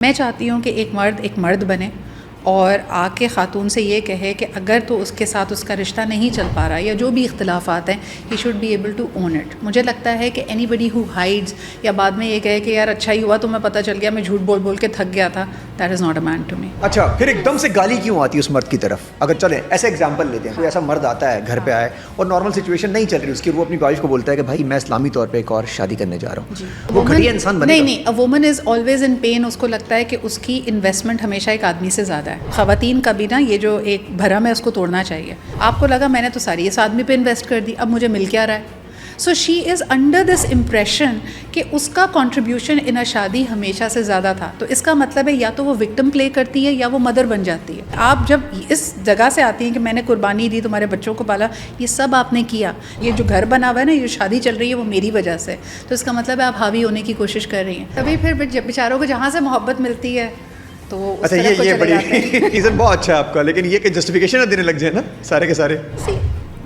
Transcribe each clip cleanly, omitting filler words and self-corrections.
میں چاہتی ہوں کہ ایک مرد بنے اور آ کے خاتون سے یہ کہے کہ اگر تو اس کے ساتھ اس کا رشتہ نہیں چل پا رہا یا جو بھی اختلافات ہیں he should be able to own it. مجھے لگتا ہے کہ اینی بڈی ہو ہائڈز یا بعد میں یہ کہے کہ یار اچھا ہی ہوا تو میں پتہ چل گیا میں جھوٹ بول کے تھک گیا تھا, that is not a man to me. اچھا پھر ایک دم سے گالی کیوں آتی ہے اس مرد کی طرف؟ اگر چلیں ایسے ایگزامپل لیتے ہیں, کوئی ایسا مرد آتا ہے گھر پہ آئے اور نارمل سچویشن نہیں چل رہی اس کی, وہ اپنی وائف کو بولتا ہے کہ بھائی میں اسلامی طور پہ ایک اور شادی کرنے جا رہا ہوں, وہ گھٹیا انسان بنے گا؟ نہیں, a woman is always in pain. اس کو لگتا ہے کہ اس کی انویسٹمنٹ ہمیشہ ایک آدمی سے زیادہ ہے. خواتین بھی نا یہ جو ایک بھرم ہے اس کو توڑنا چاہیے. آپ کو لگا میں نے تو ساری اس آدمی پہ انویسٹ کر دی, اب مجھے مل کیا رہا ہے. سو شی از انڈر دس امپریشن کہ اس کا کنٹریبیوشن ان اے شادی ہمیشہ سے زیادہ تھا. تو اس کا مطلب ہے یا تو وہ وکٹم پلے کرتی ہے یا وہ مدر بن جاتی ہے. آپ جب اس جگہ سے آتی ہیں کہ میں نے قربانی دی, تمہارے بچوں کو پالا, یہ سب آپ نے کیا, یہ جو گھر بنا ہوا ہے نا, یہ شادی چل رہی ہے وہ میری وجہ سے, تو اس کا مطلب ہے آپ حاوی ہونے کی کوشش کر رہی ہیں. تبھی پھر بیچاروں کو جہاں سے محبت ملتی ہے تو اچھا یہ بڑی ریزن بہت اچھا ہے آپ کا, لیکن یہ کہ جسٹیفیکیشن دینے لگ جائے نا سارے کے سارے.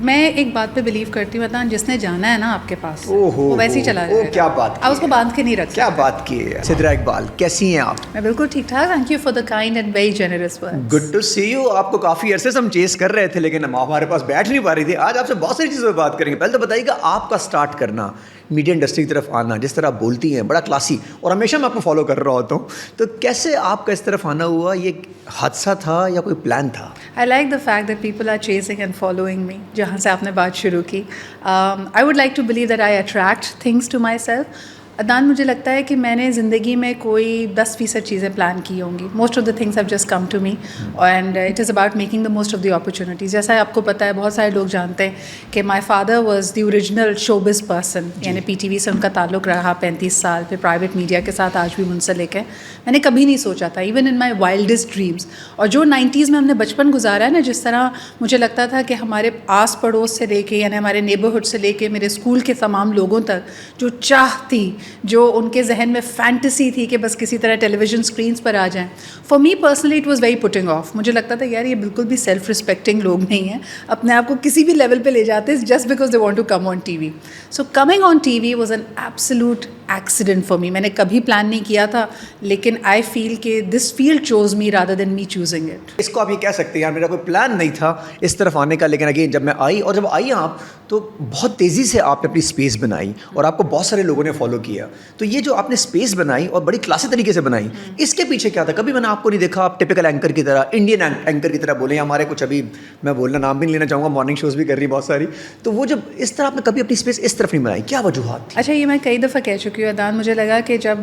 میں ایک بات پہ بلیو کرتی ہوں, بتاؤں جس نے جانا ہے نا آپ کے پاس وہ ویسے ہی چلا جائے گا. کیا بات, آپ اس کو باندھ کے نہیں رکھ. کیا بات کی ہے. سدرا اقبال کیسی ہیں آپ؟ میں بالکل ٹھیک ٹھاک. Thank you for the kind and very generous words. Good to see you. آپ کو کافی عرصے سے ہم چیز کر رہے تھے لیکن ہم ہمارے پاس بیٹھ نہیں پا رہی تھی. آج آپ سے بہت ساری چیزوں پہ بات کریں گے. پہلے تو بتائیے گا آپ کا اسٹارٹ کرنا, میڈیا انڈسٹری کی طرف آنا, جس طرح آپ بولتی ہیں بڑا کلاسی, اور ہمیشہ میں آپ کو فالو کر رہا ہوتا ہوں, تو کیسے آپ کا اس طرف آنا ہوا؟ یہ حادثہ تھا یا کوئی پلان تھا؟ I like the fact that people are chasing and following me. جہاں سے آپ نے بات شروع کی, I would like to believe that I attract things to myself. Adnan, مجھے لگتا ہے کہ میں نے زندگی میں کوئی 10% چیزیں پلان کی ہوں گی. Most of the things have just come to me and it is about making the most of the opportunities. جیسا آپ کو پتہ ہے, بہت سارے لوگ جانتے ہیں کہ my father was the original showbiz person, یعنی پی ٹی وی سے ان کا تعلق رہا 35 سال, پھر پرائیویٹ میڈیا کے ساتھ آج بھی منسلک ہے. میں نے کبھی نہیں سوچا تھا, ایون ان مائی وائلڈسٹ ڈریمس. اور جو 90s میں ہم نے بچپن گزارا ہے نا, جس طرح مجھے لگتا تھا کہ ہمارے آس پڑوس سے لے کے, یعنی ہمارے نیبرہڈ سے لے کے میرے اسکول کے تمام لوگوں تک جو چاہ تھی, جو ان کے ذہن میں فینٹیسی تھی کہ بس کسی طرح ٹیلی ویژن اسکرینس پر آ جائیں, for me personally it was very putting of. مجھے لگتا تھا یار یہ بالکل بھی سیلف رسپیکٹنگ لوگ نہیں ہیں, اپنے آپ کو کسی بھی لیول پہ لے جاتے ہیں just because they want to come on TV. So coming on TV was an absolute accident for me. میں نے کبھی پلان نہیں کیا تھا, لیکن آئی فیل کہ this field chose me rather than me choosing it. اس کو آپ یہ کہہ سکتے ہیں یار میرا کوئی پلان نہیں تھا اس طرف آنے کا, لیکن اگین جب میں آئی, اور جب آئی آپ تو بہت تیزی سے آپ نے اپنی اسپیس بنائی اور آپ کو بہت سارے لوگوں نے فالو کیا. تو یہ جو آپ نے اسپیس بنائی اور بڑی کلاسی طریقے سے بنائی, اس کے پیچھے کیا تھا؟ کبھی میں نے آپ کو نہیں دیکھا آپ ٹپکل اینکر کی طرح, انڈین اینکر کی طرح بولیں. ہمارے کچھ ابھی میں بولنا نام بھی نہیں لینا چاہوں گا, مارننگ شوز بھی کر رہی بہت ساری, تو وہ جب اس طرح آپ نے کبھی اپنی اسپیس اس طرف نہیں بنائی, کیا وجوہات تھی؟ اچھا, یہ میں کئی دفعہ کہہ چکی ہوں عدنان. مجھے لگا کہ جب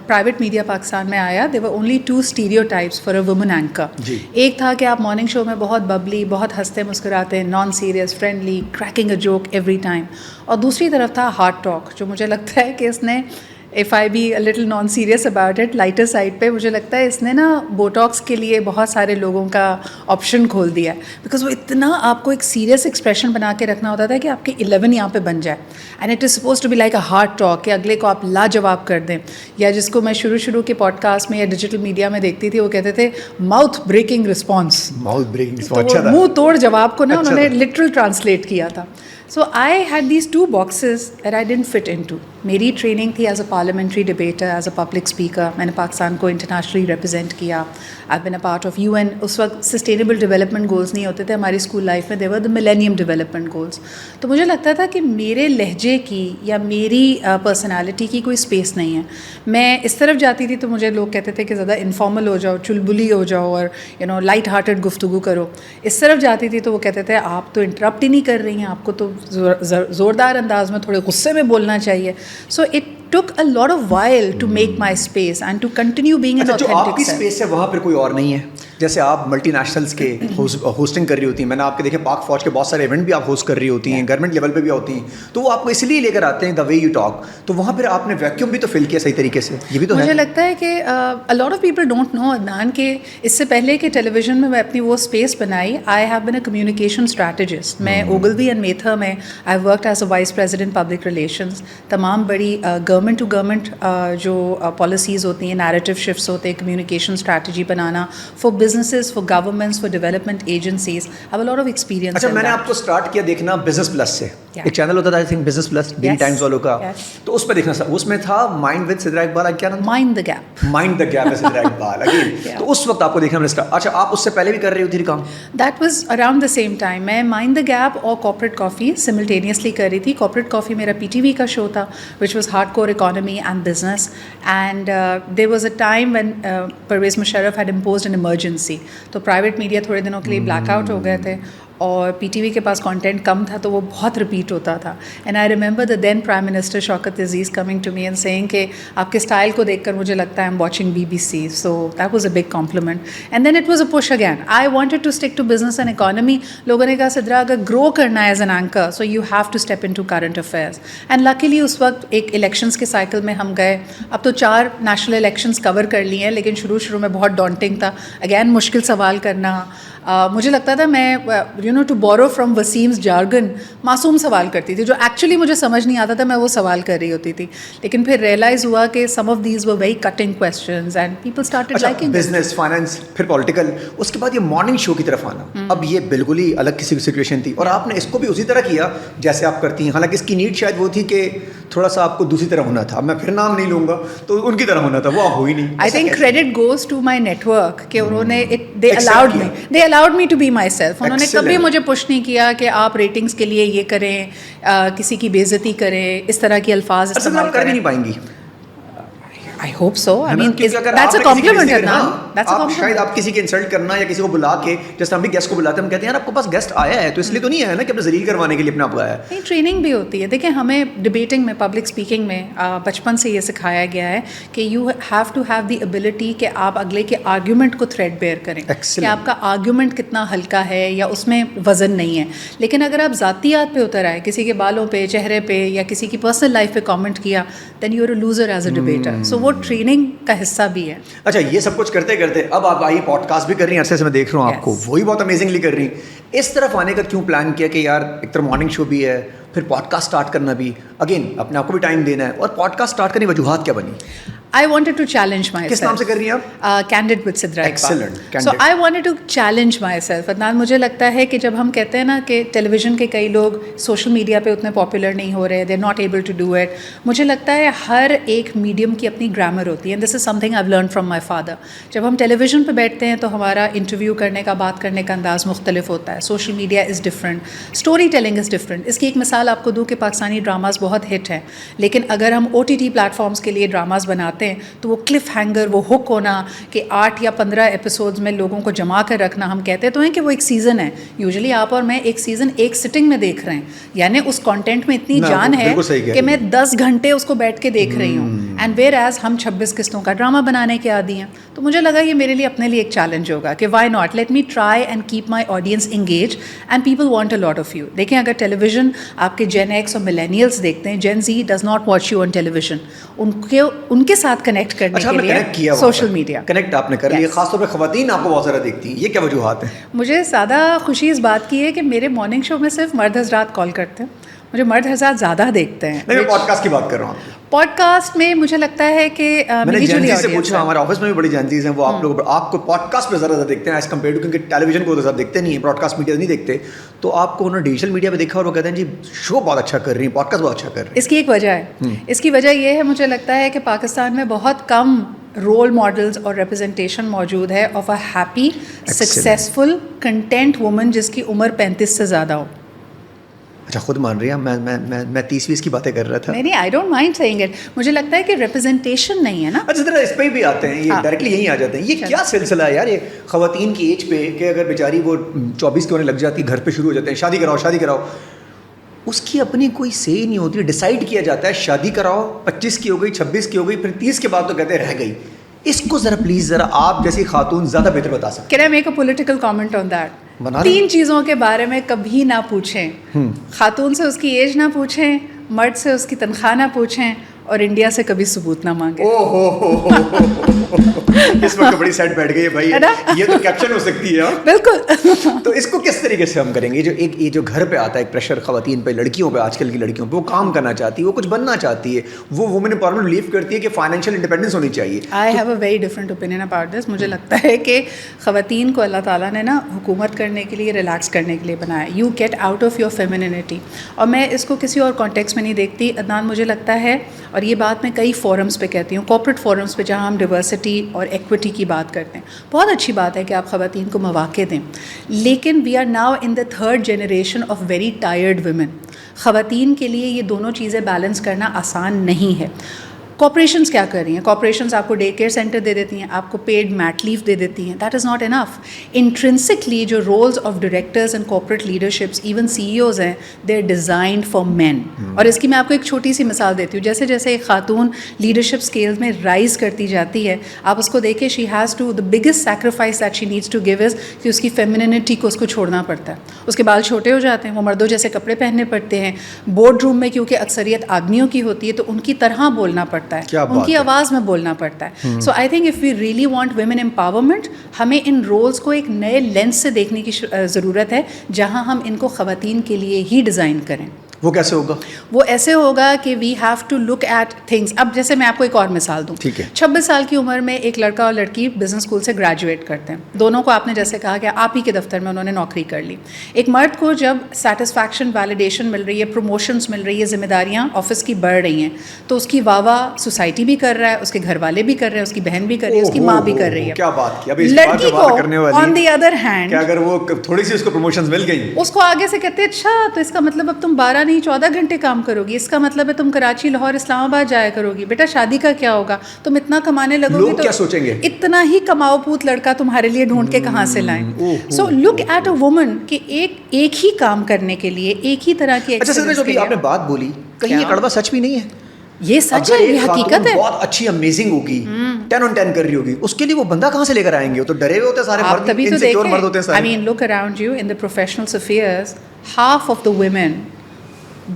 پرائیویٹ میڈیا پاکستان میں آیا, there were only 2 stereotypes for a woman anchor. ایک تھا کہ آپ مارننگ شو میں بہت ببلی, بہت ہنستے مسکراتے, non serious, friendly, cracking a joke every time. اور دوسری طرف تھا ہارڈ ٹاک, جو مجھے لگتا ہے کہ اس نے, if I be a little non-serious about it, lighter side پہ, مجھے لگتا ہے اس نے نا بوٹاکس کے لیے بہت سارے لوگوں کا آپشن کھول دیا ہے. بیکاز وہ اتنا آپ کو ایک سیریس ایکسپریشن بنا کے رکھنا ہوتا تھا کہ آپ کے 11 یہاں پہ بن جائے, and it is suppose to be like a hard talk, کہ اگلے کو آپ لاجواب کر دیں. یا جس کو میں شروع کے پوڈ کاسٹ میں یا ڈیجیٹل میڈیا میں دیکھتی تھی, وہ کہتے تھے mouth breaking response. Mouth breaking response, منہ توڑ جواب کو نا انہوں نے لٹرل ٹرانسلیٹ کیا تھا. So I had these 2 boxes that I didn't fit into. میری ٹریننگ تھی as a parliamentary debater, as a public speaker. میں نے پاکستان کو انٹرنیشنلی ریپرزینٹ کیا. I've been a part of UN. اس وقت سسٹینیبل ڈیولپمنٹ گولز نہیں ہوتے تھے ہماری اسکول لائف میں, they were the millennium development goals. تو مجھے لگتا تھا کہ میرے لہجے کی یا میری پرسنالٹی کی کوئی اسپیس نہیں ہے. میں اس طرف جاتی تھی تو مجھے لوگ کہتے تھے کہ زیادہ انفارمل ہو جاؤ, چلبلی ہو جاؤ, اور لائٹ ہارٹیڈ گفتگو کرو. اس طرف جاتی تھی تو وہ کہتے تھے آپ تو انٹرپٹ ہی نہیں کر رہی ہیں, آپ کو تو زوردار انداز میں تھوڑے غصے میں بولنا چاہیے. So it took a lot of while to make my space and to continue being an authentic self. جو آپ کی اسپیس ہے وہاں پر کوئی اور نہیں ہے. جیسے آپ ملٹی نیشنلز کے ہوسٹنگ کر رہی ہوتی ہیں, میں نے آپ کے دیکھے پاک فوج کے بہت سارے ایونٹ بھی آپ ہوسٹ کر رہی ہوتی ہیں, گورنمنٹ لیول پہ بھی ہوتی ہیں, تو وہ آپ کو اس لیے لے کر آتے ہیں دا وے یو ٹاک. تو وہاں پھر آپ نے ویکیوم بھی تو فل کیا صحیح طریقے سے, یہ بھی تو ہے. مجھے لگتا ہے کہ a lot of people don't know Adnan کہ اس سے پہلے کہ ٹیلی ویژن میں اپنی وہ اسپیس بنائی, I have been a communication strategist. میں اوگلوی اینڈ میتھر میں I worked as a vice president public relations. تمام بڑی گورنمنٹ ٹو گورنمنٹ جو پالیسیز ہوتی ہیں, نیریٹو شفٹس ہوتے ہیں, communication strategy banana for businesses, for governments, for development agencies. I have a lot of experience. اچھا, میں نے آپ کو اسٹارٹ کیا دیکھنا بزنس پلس سے, ایک چینل ہوتا تھا I think business plus daily Times والوں کا, تو اس پہ دیکھنا تھا, اس میں تھا مائنڈ ود سدرا اقبال, کیا نام, mind the gap. Mind the gap ہے سدرا اقبال اگین. تو اس وقت آپ کو دیکھنا ملتا. اچھا آپ اس سے پہلے بھی کر رہی ہوتی تھی کام؟ That was around the same time. میں مائنڈ دا گیپ اور کارپوریٹ کافی سملٹینیسلی کر رہی تھی. کارپوریٹ کافی میرا پی ٹی وی کا شو تھا which was hard core economy and business, and there was a time when Pervez Musharraf had imposed an emergency. تو پرائیویٹ میڈیا تھوڑے دنوں کے لیے بلیک آؤٹ ہو گئے تھے اور پی ٹی وی کے پاس کانٹینٹ کم تھا, تو وہ بہت رپیٹ ہوتا تھا. And I remember the then prime minister Shaukat Aziz coming to me and seeing کہ آپ کے اسٹائل کو دیکھ کر مجھے لگتا ہے I am watching B B C. So that was a big compliment. And then it was a push again. I wanted to stick to business and economy. لوگوں نے کہا سدرا اگر گرو کرنا ہے as an anchor so you have to step in to current affairs. And luckily اس وقت ایک elections کے سائیکل میں ہم گئے. اب تو 4 نیشنل الیکشنس کور کر لی ہیں, لیکن شروع میں بہت ڈانٹنگ تھا. اگین مشکل سوال کرنا. مجھے لگتا تھا میں ٹو بورو فرام وسیمز جارگن معصوم سوال کرتی تھی, جو ایکچولی مجھے سمجھ نہیں آتا تھا, میں وہ سوال کر رہی ہوتی تھی. لیکن پھر ریئلائز ہوا کہ some of these were very cutting questions and people started liking. Business, finance, پھر پولیٹیکل, اس کے بعد یہ مارننگ شو کی طرف آنا, اب یہ بالکل ہی الگ کسی سچویشن تھی, اور آپ نے اس کو بھی اسی طرح کیا جیسے آپ کرتی ہیں. حالانکہ اس کی نیڈ شاید وہ تھی کہ تھوڑا سا آپ کو دوسری طرح ہونا تھا. میں پھر نام نہیں لوں گا, تو ان کی طرح ہونا تھا, وہ آپ ہوئی نہیں. I think credit goes to my network کہ انہوں نے they allowed me to be myself. انہوں نے کبھی مجھے پش نہیں کیا کہ آپ ریٹنگس کے لیے یہ کریں, کسی کی بے عزتی کریں, اس طرح کے الفاظ استعمال کر بھی نہیں پائیں گی. I hope so. I mean, that's a compliment, Adnan. That's a compliment. شاید آپ کسی کے انسلٹ کرنا یا کسی کو بلا کے, جیسے ہم بھی گیسٹ کو بلاتے ہیں, ہم کہتے ہیں یار آپ کے پاس گیسٹ آیا ہے, تو اس لیے تو نہیں آیا نا کہ اپنے ذلیل کروانے کے لیے اپنے آپ کو آیا ہے. نہیں, ٹریننگ بھی ہوتی ہے. دیکھیں ہمیں ڈبیٹنگ میں, پبلک اسپیکنگ میں بچپن سے یہ سکھایا گیا ہے کہ you have to have the ability کہ آپ اگلے کے آرگیومنٹ کو تھریڈ بیئر کریں, کہ آپ کا آرگیومنٹ کتنا ہلکا ہے یا اس میں وزن نہیں ہے. لیکن اگر آپ ذاتیات پہ اتر آئے, کسی کے بالوں پہ, چہرے پہ, یا کسی کی پرسنل لائف پہ کامنٹ کیا, then you are a loser as a debater. So وہ ٹریننگ کا حصہ بھی ہے. اچھا, یہ سب کچھ کرتے کرتے اب آپ آئی پوڈ کاسٹ بھی کر رہی ہیں عرصے سے, میں دیکھ رہا ہوں آپ کو, وہی بہت امیزنگلی کر رہی ہیں. اس طرف آنے کا کیوں پلان کیا کہ یار ایک طرف مارننگ شو بھی ہے, پھر پوڈ کاسٹ اسٹارٹ کرنا بھی, اگین اپنے آپ کو بھی ٹائم دینا ہے, اور پوڈ کاسٹ اسٹارٹ کرنے کی وجوہات کیا بنی؟ I wanted to challenge myself. کس نام سے کر رہی ہیں آپ؟ Candid with Sidra Iqbal. Excellent. So I wanted to challenge myself. Adnan, مجھے لگتا ہے کہ جب ہم کہتے ہیں نا کہ ٹیلی ویژن کے کئی لوگ سوشل میڈیا پہ اتنے پاپولر نہیں ہو رہے, they're not able to do it. مجھے لگتا ہے ہر ایک میڈیم کی اپنی گرامر ہوتی ہے, and this is something I've learned from my father. جب ہم ٹیلی ویژن پہ بیٹھتے ہیں تو ہمارا انٹرویو کرنے کا, بات کرنے کا انداز مختلف ہوتا ہے. Social media is different, story telling is different. اس کی ایک مثال آپ کو دوں کہ پاکستانی ڈراماز بہت ہٹ ہیں, لیکن اگر ہم OTT پلیٹفارمس کے لیے ڈراماز بناتے ہیں تو وہ کلف ہینگر, وہ ہک ہونا کہ 8 یا 15 ایپیسوڈز میں لوگوں کو جما کر رکھنا. ہم کہتے تو ہیں کہ وہ ایک سیزن ہے, یوزلی آپ اور میں ایک سیزن ایک سٹنگ میں دیکھ رہے ہیں, یعنی اس کانٹینٹ میں اتنی جان ہے کہ میں 10 گھنٹے اس کو بیٹھ کے دیکھ رہی ہوں. اینڈ ویئر ایز ہم 26 قسطوں کا ڈرامہ بنانے کے عادی ہیں. تو مجھے لگا یہ میرے لیے اپنے لیے ایک چیلنج ہوگا کہ why not, let me try and keep my audience engage and people want a lot of you. دیکھیں اگر ٹیلی ویژن آپ کے جین ایکس اور ملینیلس دیکھتے ہیں, gen Z does not watch you on television. ان کے ساتھ کنیکٹ کرنے کے لیے سوشل میڈیا کنیکٹ آپ نے کر لیا. خاص طور پہ خواتین آپ کو بہت زیادہ دیکھتی ہیں, یہ کیا وجوہات ہیں؟ مجھے زیادہ خوشی اس بات کی ہے کہ میرے مارننگ شو میں صرف مرد حضرات کال کرتے ہیں, مجھے مرد حضرات زیادہ دیکھتے ہیں. میں پوڈ کاسٹ کی بات کر رہا ہوں. پوڈ کاسٹ میں مجھے لگتا ہے کہ میں نے جینزی سے پوچھا, ہمارے آفس میں بھی بڑی جینزیز ہیں, وہ آپ لوگ آپ کو پوڈ کاسٹ پہ زیادہ دیکھتے ہیں ایز کمپیئر ٹو, کیونکہ ٹیلی ویژن کو تو زیادہ دیکھتے نہیں ہیں, براڈ کاسٹ میڈیا نہیں دیکھتے. تو آپ کو انہوں نے ڈیجیٹل میڈیا پہ دیکھا اور وہ کہتے ہیں جی شو بہت اچھا کر رہی ہیں, پوڈ کاسٹ بہت اچھا کر رہی ہیں. اس کی ایک وجہ ہے, اس کی وجہ یہ ہے مجھے لگتا ہے کہ پاکستان میں بہت کم رول ماڈلز اور ریپرزنٹیشن موجود ہے of a happy successful content woman جس کی عمر 35 سے زیادہ ہو. اچھا, خود مان رہی ہیں؟ میں 30-20 کی باتیں کر رہا تھا. نہیں, I don't mind seeing it. مجھے لگتا ہے کہ ریپرزنٹیشن نہیں ہے نا. اچھا ذرا اس پہ بھی آتے ہیں, یہ ڈائریکٹلی یہیں آ جاتے ہیں. یہ کیا سلسلہ ہے یار, یہ خواتین کی ایج پہ کہ اگر بیچاری وہ 24 کی ہونے لگ جاتی, گھر پہ شروع ہو جاتے ہیں شادی کراؤ شادی کراؤ, اس کی اپنی کوئی سے نہیں ہوتی, ڈیسائیڈ کیا جاتا ہے شادی کراؤ, 25 کی ہو گئی, 26 کی ہو گئی, پھر 30 کے بعد تو کہتے ہیں رہ گئی. اس کو ذرا پلیز ذرا آپ جیسی خاتون زیادہ بہتر بتا سکتے. Can I make a political comment on that? 3 چیزوں کے بارے میں کبھی نہ پوچھیں. خاتون سے اس کی ایج نہ پوچھیں, مرد سے اس کی تنخواہ نہ پوچھیں, اور انڈیا سے کبھی ثبوت نہ مانگے. اس وقت بڑی سیٹ بیٹھ گئی ہے بھائی, یہ تو کیپشن ہو سکتی ہے. بالکل. تو اس کو کس طریقے سے ہم کریں گے؟ یہ جو گھر پہ آتا ہے ایک پریشر خواتین پہ, لڑکیوں پہ, آج کل کی لڑکیوں پہ, وہ کام کرنا چاہتی ہے, وہ کچھ بننا چاہتی ہے, وہ وومن امپاورمنٹ بلیو کرتی ہے کہ فائنینشیل انڈیپینڈنس ہونی چاہیے. I have a very different opinion about this. مجھے لگتا ہے کہ خواتین کو اللہ تعالیٰ نے نا حکومت کرنے کے لیے, ریلیکس کرنے کے لیے بنایا. You get out of your femininity. اور میں اس کو کسی اور کانٹیکس میں نہیں دیکھتی عدنان. مجھے لگتا ہے, اور یہ بات میں کئی فورمز پہ کہتی ہوں, کارپوریٹ فورمز پہ جہاں ہم ڈیورسٹی اور ایکوٹی کی بات کرتے ہیں, بہت اچھی بات ہے کہ آپ خواتین کو مواقع دیں, لیکن we are now in the third generation of very tired women. خواتین کے لیے یہ دونوں چیزیں بیلنس کرنا آسان نہیں ہے. کارپوریشنز کیا کر رہی ہیں؟ کارپوریشنز آپ کو ڈے کیئر سینٹر دے دیتی ہیں, آپ کو پیڈ میٹ لیو دے دیتی ہیں. That is not enough. Intrinsically جو roles of directors and corporate leaderships, even C E Os ہیں, they are designed for men. اور اس کی میں آپ کو ایک چھوٹی سی مثال دیتی ہوں. جیسے جیسے ایک خاتون لیڈرشپ اسکیلز میں رائز کرتی جاتی ہے, آپ اس کو دیکھیں, she has to, the biggest sacrifice that she needs to give is کہ اس کی فیمینینٹی کو اس کو چھوڑنا پڑتا ہے. اس کے بال چھوٹے ہو جاتے ہیں, وہ مردوں جیسے کپڑے پہننے پڑتے ہیں. بورڈ روم میں کیونکہ اکثریت آدمیوں کی ہوتی ہے تو ان کی طرح بولنا پڑتا ہے, ان کی آواز میں بولنا پڑتا ہے. So I think if we really want women empowerment, ہمیں ان رولز کو ایک نئے لینس سے دیکھنے کی ضرورت ہے, جہاں ہم ان کو خواتین کے لیے ہی ڈیزائن کریں. وہ کیسے ہوگا؟ وہ ایسے ہوگا کہ we have to look at things. اب جیسے میں آپ کو ایک اور مثال دوں. 26 سال کی عمر میں ایک لڑکا اور لڑکی بزنس اسکول سے گریجویٹ کرتے ہیں. دونوں کو آپ نے جیسے کہا کہ آپ ہی کے دفتر میں انہوں نے نوکری کر لی. ایک مرد کو جب سیٹسفیکشن, ویلیڈیشن مل رہی ہے, پروموشنس مل رہی ہے, ذمہ داریاں آفس کی بڑھ رہی ہیں, تو اس کی واہ واہ سوسائٹی بھی کر رہا ہے, اس کے گھر والے بھی کر رہے ہیں, اس کی بہن بھی کر رہی ہے, اس کی ماں بھی کر رہی ہے. کیا بات کی. لڑکی کو آن دی ادر ہینڈ, کہ اگر وہ تھوڑی سی اس کو پروموشنز مل گئی, اس کو آگے سے کہتے ہیں اچھا تو اس کا مطلب اب تم 12 نہیں 14 گھنٹے کام کرو گی, اس کا مطلب ہے تم کراچی, لاہور, اسلام آباد جایا کرو گی. بیٹا شادی کا کیا ہوگا, تم اتنا کمانے لگو گی تو کیا سوچیں گے, اتنا ہی کماؤ پوت لڑکا تمہارے لیے ڈھونڈ کے کہاں سے لائیں. سو لک ایٹ اے وومن کہ ایک ہی کام کرنے کے لیے ایک ہی طرح کی. اچھا سر, جو بھی آپ نے بات بولی, کہیں یہ کڑوا سچ بھی نہیں ہے؟ یہ سچ ہے, یہ حقیقت ہے. بہت اچھی امیزنگ ہوگی, 10 on 10 کر رہی ہوگی, اس کے لیے وہ بندہ کہاں سے لے کر آئیں گے؟ وہ تو ڈرے ہوئے ہوتے ہیں سارے مرد, انسیکیور مرد ہوتے ہیں سارے. I mean look around you in the professional spheres, half of the women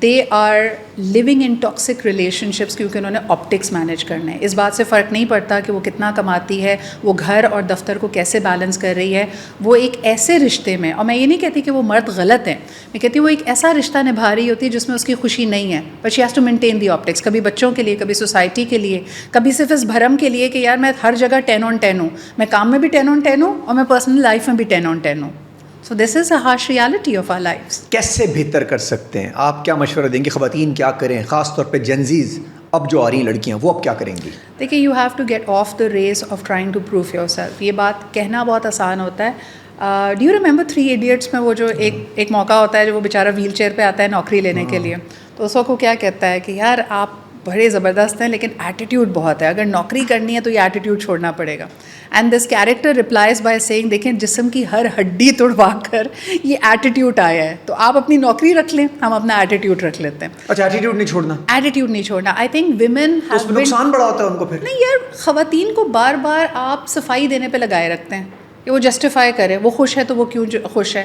they are living in toxic relationships کیونکہ انہوں نے آپٹکس مینیج کرنا ہے. اس بات سے فرق نہیں پڑتا کہ وہ کتنا کماتی ہے, وہ گھر اور دفتر کو کیسے بیلنس کر رہی ہے. وہ ایک ایسے رشتے میں, اور میں یہ نہیں کہتی کہ وہ مرد غلط ہیں, میں کہتی ہوں وہ ایک ایسا رشتہ نبھا رہی ہوتی ہے جس میں اس کی خوشی نہیں ہے, but she has to maintain the optics. کبھی بچوں کے لیے, کبھی سوسائٹی کے لیے, کبھی صرف اس بھرم کے لیے کہ یار میں ہر جگہ 10 on 10 ہوں, میں کام میں بھی 10 on 10 ہوں اور میں پرسنل لائف میں بھی 10 on 10 ہوں. So this is a harsh reality of our lives. کیسے بہتر کر سکتے ہیں آپ؟ کیا مشورہ دیں گے خواتین کیا کریں, خاص طور پہ جنزیز اب جو آ رہی ہیں لڑکیاں, وہ اب کیا کریں گی؟ دیکھیے, you have to get off the race of trying to prove yourself. یہ بات کہنا بہت آسان ہوتا ہے. ڈو یو ریمبر 3 Idiots میں وہ جو ایک موقع ہوتا ہے جو وہ بیچارہ ویل چیئر پہ آتا ہے نوکری لینے کے لیے, تو اس کو کیا کہتا ہے کہ یار آپ بڑے زبردست ہیں لیکن ایٹیٹیوڈ بہت ہے, اگر نوکری کرنی ہے تو یہ ایٹیٹیوڈ چھوڑنا پڑے گا. And this character replies by saying, دیکھیں جسم کی ہر ہڈی توڑوا کر یہ ایٹیٹیوڈ آیا ہے, تو آپ اپنی نوکری رکھ لیں, ہم اپنا ایٹیٹیوڈ رکھ لیتے ہیں. اچھا, ایٹیٹیوڈ نہیں چھوڑنا, ایٹیٹیوڈ نہیں چھوڑنا. آئی تھنک ویمن اس میں نقصان بڑا ہوتا ہے ان کو پھر. نہیں یار, خواتین کو بار بار آپ صفائی دینے پہ لگائے رکھتے ہیں کہ وہ جسٹیفائی کرے, وہ خوش ہے تو وہ کیوں خوش ہے.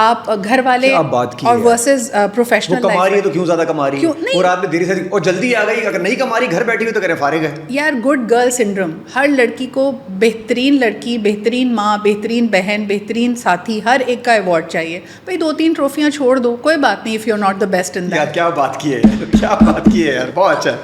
آپ گھر والے اور ورسز پروفیشنل وہ کما رہی ہے تو کیوں زیادہ کما رہی ہے, اور آپ نے دیر سے اور جلدی آ گئی, اگر نہیں کما رہی گھر بیٹھی ہوئی تو کریں فارغ ہے. یار گڈ گرل سنڈروم, ہر لڑکی کو بہترین لڑکی, بہترین ماں, بہترین بہن, بہترین ساتھی, ہر ایک کا ایوارڈ چاہیے. بھائی 2-3 ٹرافیاں چھوڑ دو, کوئی بات نہیں, if you are not the best in that. کیا بات کی ہے, کیا بات کی ہے یار, بہت اچھا.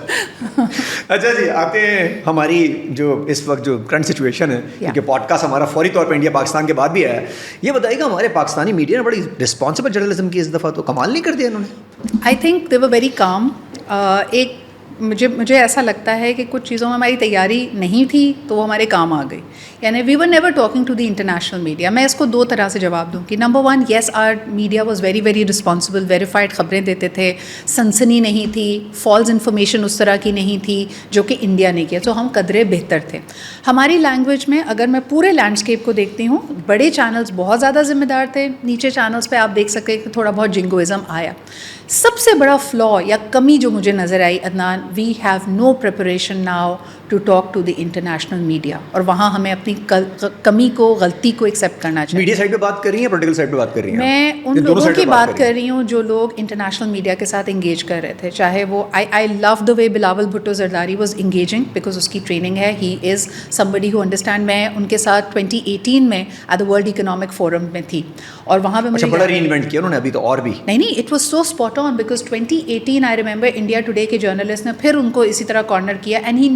اچھا جی, آتے ہیں ہماری جو اس وقت جو کرنٹ سچویشن ہے, کیونکہ پوڈ کاسٹ ہمارا فوری طور پہ انڈیا پاکستان کے بعد بھی آیا ہے, یہ بتائیے گا ہمارے پاکستانی میڈیا نے بڑی رسپانسبل جرنلزم کی اس دفعہ تو کمال نہیں کر دیا انہوں نے. I think they were very calm. ایک مجھے ایسا لگتا ہے کہ کچھ چیزوں میں ہماری تیاری نہیں تھی تو وہ ہمارے کام آ گئی. یعنی we were never talking to the international media. میں اس کو 2 طرح سے جواب دوں کہ number 1, yes our media was very very responsible, verified خبریں دیتے تھے, سنسنی نہیں تھی, فالس انفارمیشن اس طرح کی نہیں تھی جو کہ انڈیا نے کیا, تو ہم قدرے بہتر تھے. ہماری لینگویج میں اگر میں پورے لینڈسکیپ کو دیکھتی ہوں, بڑے چینلز بہت زیادہ ذمہ دار تھے, نیچے چینلز پہ آپ دیکھ سکتے کہ تھوڑا بہت جنگوازم آیا. سب سے بڑا فلا یا کمی جو مجھے نظر آئی Adnan, we have no preparation now to talk to the international media, اور وہاں ہمیں اپنی اپنی کمی کو, غلطی کو ایکسیپٹ کرنا چاہیے. میڈیا سائڈ پہ بات کر رہی ہیں, پولیٹیکل سائڈ پہ بات کر رہی ہیں؟ میں ان لوگوں کی بات کر رہی ہوں جو لوگ انٹرنیشنل میڈیا کے ساتھ انگیج کر رہے تھے, چاہے وہ I love the way Bilawal Bhutto Zardari was engaging because اس کی ٹریننگ ہے, ہی از somebody who understand. میں ان کے ساتھ 2018 میں at the World Economic Forum میں تھی اور وہاں پہ مجھے بڑا ری انوینٹ کیا انہوں نے ابھی تو, اور بھی نہیں, it was so spot on because 2018 I remember India today کے جرنلسٹ نے پھر ان کو اسی طرح کارنر کیا and he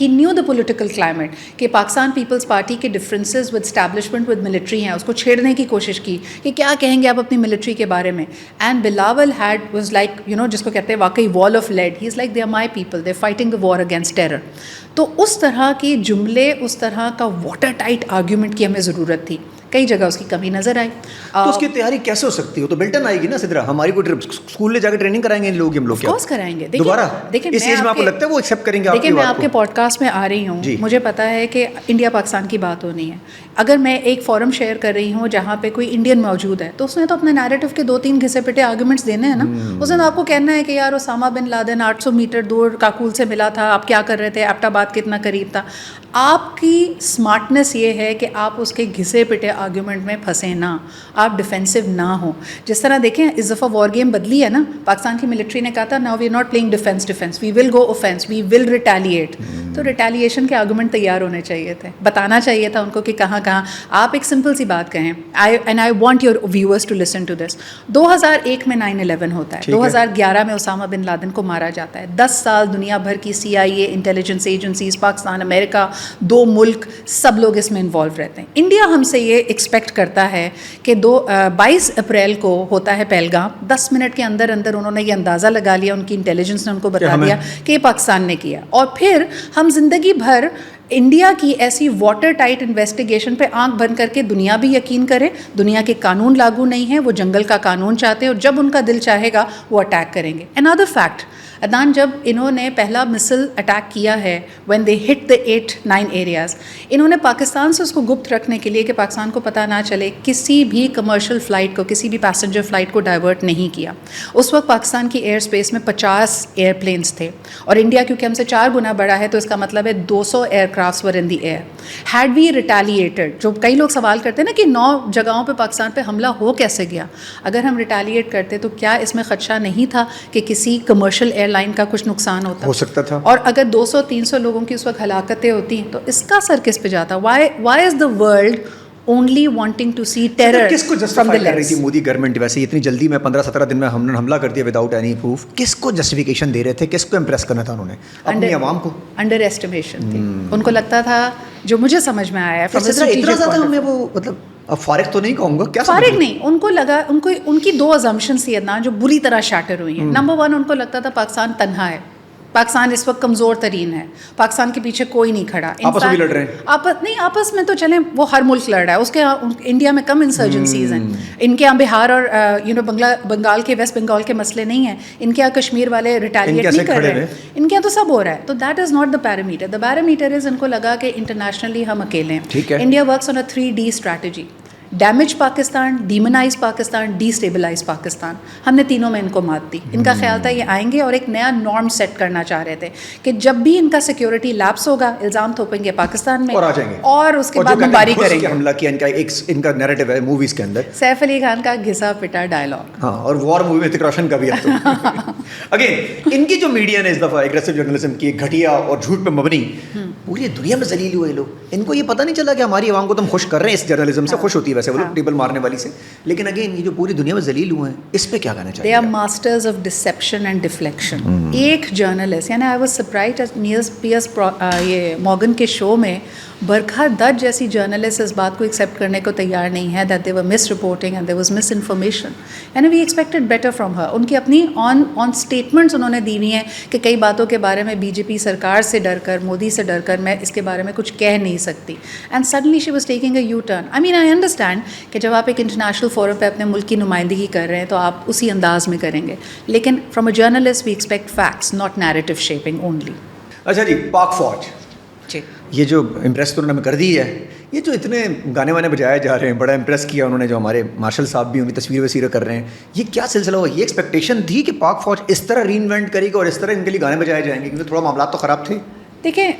new the political climate کہ پاکستان پیپلز پارٹی کے differences with establishment with military ہیں, اس کو چھیڑنے کی کوشش کی کہ کیا کہیں گے آپ اپنی ملٹری کے بارے میں. And Bilawal had was like جس کو کہتے ہیں واقعی wall of lead, he is like they are my people, they fighting the war against terror. تو اس طرح کے جملے, اس طرح کا واٹر ٹائٹ آرگیومنٹ کی ہمیں ضرورت تھی. کئی جگہ اس کی کمی نظر آئی. تو اس کی تیاری کیسے ہو سکتی ہو؟ تو بلٹن آئے گی نا سدرا, ہماری کوئی اسکول لے جا کے ٹریننگ کرائیں گے ان لوگ, ہم لوگ کیا کرائیں گے دوبارہ دیکھیں اس ایج میں آپ کو لگتا ہے وہ ایکسیپٹ کریں گے؟ دیکھیں میں آپ کے پوڈ کاسٹ میں آ رہی ہوں, مجھے پتا ہے کہ انڈیا پاکستان کی بات ہونی ہے. اگر میں ایک فورم شیئر کر رہی ہوں جہاں پہ کوئی انڈین موجود ہے تو اس نے تو اپنے نیریٹو کے 2-3 گھسے پٹے آرگومنٹس دینے ہیں نا. اس نے تو آپ کو کہنا ہے کہ یار اسامہ بن لادن 800 میٹر دور کاکول سے ملا تھا, آپ کیا کر رہے تھے, ایبٹ آباد کتنا قریب تھا. آپ کی اسمارٹنیس یہ ہے کہ آپ اس کے گھسے پٹے آرگومنٹ میں پھنسے نہ, آپ ڈیفینسو نہ ہوں. جس طرح دیکھیں اس دفعہ وار گیم بدلی ہے نا, پاکستان کی ملٹری نے کہا تھا now we are not playing defence, we will go offence, we will retaliate. تو ریٹیلیشن کے آرگومنٹ تیار ہونے چاہیے تھے, بتانا چاہیے تھا ان کو کہ کہاں کہاں. آپ ایک سمپل سی بات کہیں, and I want your viewers to listen to this. 2001 میں 9/11 ہوتا ہے, 2011 میں اسامہ بن لادن کو مارا جاتا ہے. 10 سال دنیا بھر کی CIA, انٹیلیجنس ایجنسیز, پاکستان, امریکہ, 2 ملک, سب لوگ اس میں انوالو رہتے ہیں. انڈیا ہم سے یہ ایکسپیکٹ کرتا ہے کہ 22 اپریل کو ہوتا ہے پہلگام, 10 منٹ کے اندر اندر انہوں نے یہ اندازہ لگا لیا, ان کی انٹیلیجنس نے ان کو بتا دیا کہ یہ پاکستان نے کیا. اور پھر ہم زندگی بھر انڈیا کی ایسی واٹر ٹائٹ انویسٹیگیشن پہ آنکھ بند کر کے دنیا بھی یقین کرے, دنیا کے قانون لاگو نہیں ہیں, وہ جنگل کا قانون چاہتے ہیں اور جب ان کا دل چاہے گا وہ اٹیک کریں گے. another fact, عدنان, جب انہوں نے پہلا مسل اٹیک کیا ہے when they hit the 8-9 areas, انہوں نے پاکستان سے اس کو گپت رکھنے کے لیے کہ پاکستان کو پتہ نہ چلے, کسی بھی کمرشل فلائٹ کو, کسی بھی پیسنجر فلائٹ کو ڈائیورٹ نہیں کیا. اس وقت پاکستان کی ایئر اسپیس میں 50 ایئر پلینس تھے اور انڈیا کیونکہ ہم سے 4 گنا بڑا ہے تو اس کا مطلب ہے 200 ایئر کرافٹس ور ان دی ایئر. ہیڈ وی ریٹیلیٹڈ, جو کئی لوگ سوال کرتے ہیں نا کہ 9 جگہوں پہ پاکستان پہ حملہ ہو کیسے گیا, اگر ہم ریٹیلیٹ کرتے تو کیا اس میں خدشہ نہیں تھا کہ کسی کمرشل ایئر لائن کا کچھ نقصان ہو سکتا تھا؟ اور اگر 200-300 لوگوں کی اس وقت ہلاکتیں ہوتی ہیں تو اس کا اثر کس پہ جاتا؟ Why is the world only wanting to see terror کس کو جسٹیفائی کر رہی تھی مودی گورنمنٹ ویسے اتنی جلدی میں 15-17 دن میں ہم نے حملہ کر دیا وداؤٹ اینی پروف؟ کس کو جسٹیفیکیشن دے رہے تھے, کس کو امپریس کرنا تھا انہوں نے؟ اپنی عوام کو. انڈر ایسٹیمیشن تھی, ان کو لگتا تھا, جو مجھے سمجھ میں آیا ہے اتنا زیادہ ہمیں وہ مطلب اب فارغ تو نہیں کہوں گا, کیا فارغ نہیں, ان کو لگا, ان کی 2 assumptions تھی ادنان جو بری طرح شیٹر ہوئی ہیں. نمبر 1, ان کو لگتا تھا پاکستان تنہا ہے, پاکستان اس وقت کمزور ترین ہے, پاکستان کے پیچھے کوئی نہیں کھڑا. آپس میں لڑ رہے ہیں, آپس میں تو چلیں وہ ہر ملک لڑ رہا ہے, اس کے انڈیا میں کم انسرجنسیز ہیں, ان کے یہاں بہار اور بنگال کے, ویسٹ بنگال کے مسئلے نہیں ہیں, ان کے یہاں کشمیر والے ریٹیلیٹ نہیں کر رہے ہیں, ان کے یہاں تو سب ہو رہا ہے. تو that is not the parameter. The parameter is ان کو لگا کہ انٹرنیشنلی ہم اکیلے ہیں. India works on a 3D strategy, damage Pakistan, demonize Pakistan, destabilize Pakistan. ہم نے تینوں میں ان کو مات دی. ان کا خیال تھا یہ آئیں گے اور ایک نیا نارم سیٹ کرنا چاہ رہے تھے کہ جب بھی ان کا سیکیورٹی لیپس ہوگا الزام تھوپیں گے پاکستان میں اور آ جائیں گے, اور اس کے بعد بمباری کریں گے. حملہ کیا ان کا نیریٹو ہے موویز کے اندر, سیف علی خان کا گھسا پٹا ڈائلاگ. ہاں, اور وار مووی میں اتک روشن کا بھی ہے. اگین ان کی جو میڈیا نے اس دفعہ ایگریسو جرنلزم کی, گھٹیا اور جھوٹ پہ مبنی, پوری دنیا میں ذلیل ہوئے لوگ. ان کو یہ پتہ نہیں چلا کہ ہماری عوام کو تو ہم خوش کر رہے ہیں, اس جرنلزم سے خوش ہوتی ہے ویسے وہ لوگ ٹیبل مارنے والی سے, لیکن اگین یہ جو پوری دنیا میں ذلیل ہوئے ہیں اس پہ کیا کہنا چاہیے؟ They are masters of deception and deflection. ایک جرنلسٹ, یعنی آئی واز سرپرائزڈ نیلس پیئرس یہ مورگن کے شو میں, برکھا دت جیسی جرنلسٹ اس بات کو ایکسیپٹ کرنے کو تیار نہیں ہے that they were miss reporting and there was miss information, یعنی وی ایکسپیکٹڈ بیٹر فرام ہر. ان کی اپنی آن اسٹیٹمنٹس انہوں نے دی ہوئی ہیں کہ کئی باتوں کے بارے میں BJP سرکار سے ڈر کر, مودی سے ڈر کر میں اس کے بارے میں کچھ کہہ نہیں سکتی. And suddenly she was taking a U turn. I mean I understand کہ جب آپ ایک انٹرنیشنل فورم پہ اپنے ملک کی نمائندگی کر رہے ہیں تو آپ اسی انداز میں کریں گے, لیکن from a journalist we expect facts not narrative shaping only. اچھا جی, پاک فوج جی, یہ جو امپریس تو انہوں نے کر دی ہے, یہ جو اتنے گانے وانے بجائے جا رہے ہیں, بڑا امپریس کیا انہوں نے, جو ہمارے مارشل صاحب بھی ان کی تصویر وصویر کر رہے ہیں, یہ کیا سلسلہ ہوا؟ یہ ایکسپیکٹیشن تھی کہ پاک فوج اس طرح ری انوینٹ کرے گی اور اس طرح ان کے لیے گانے بجائے جائیں گے, کیونکہ تھوڑا معاملات تو خراب تھے. دیکھیں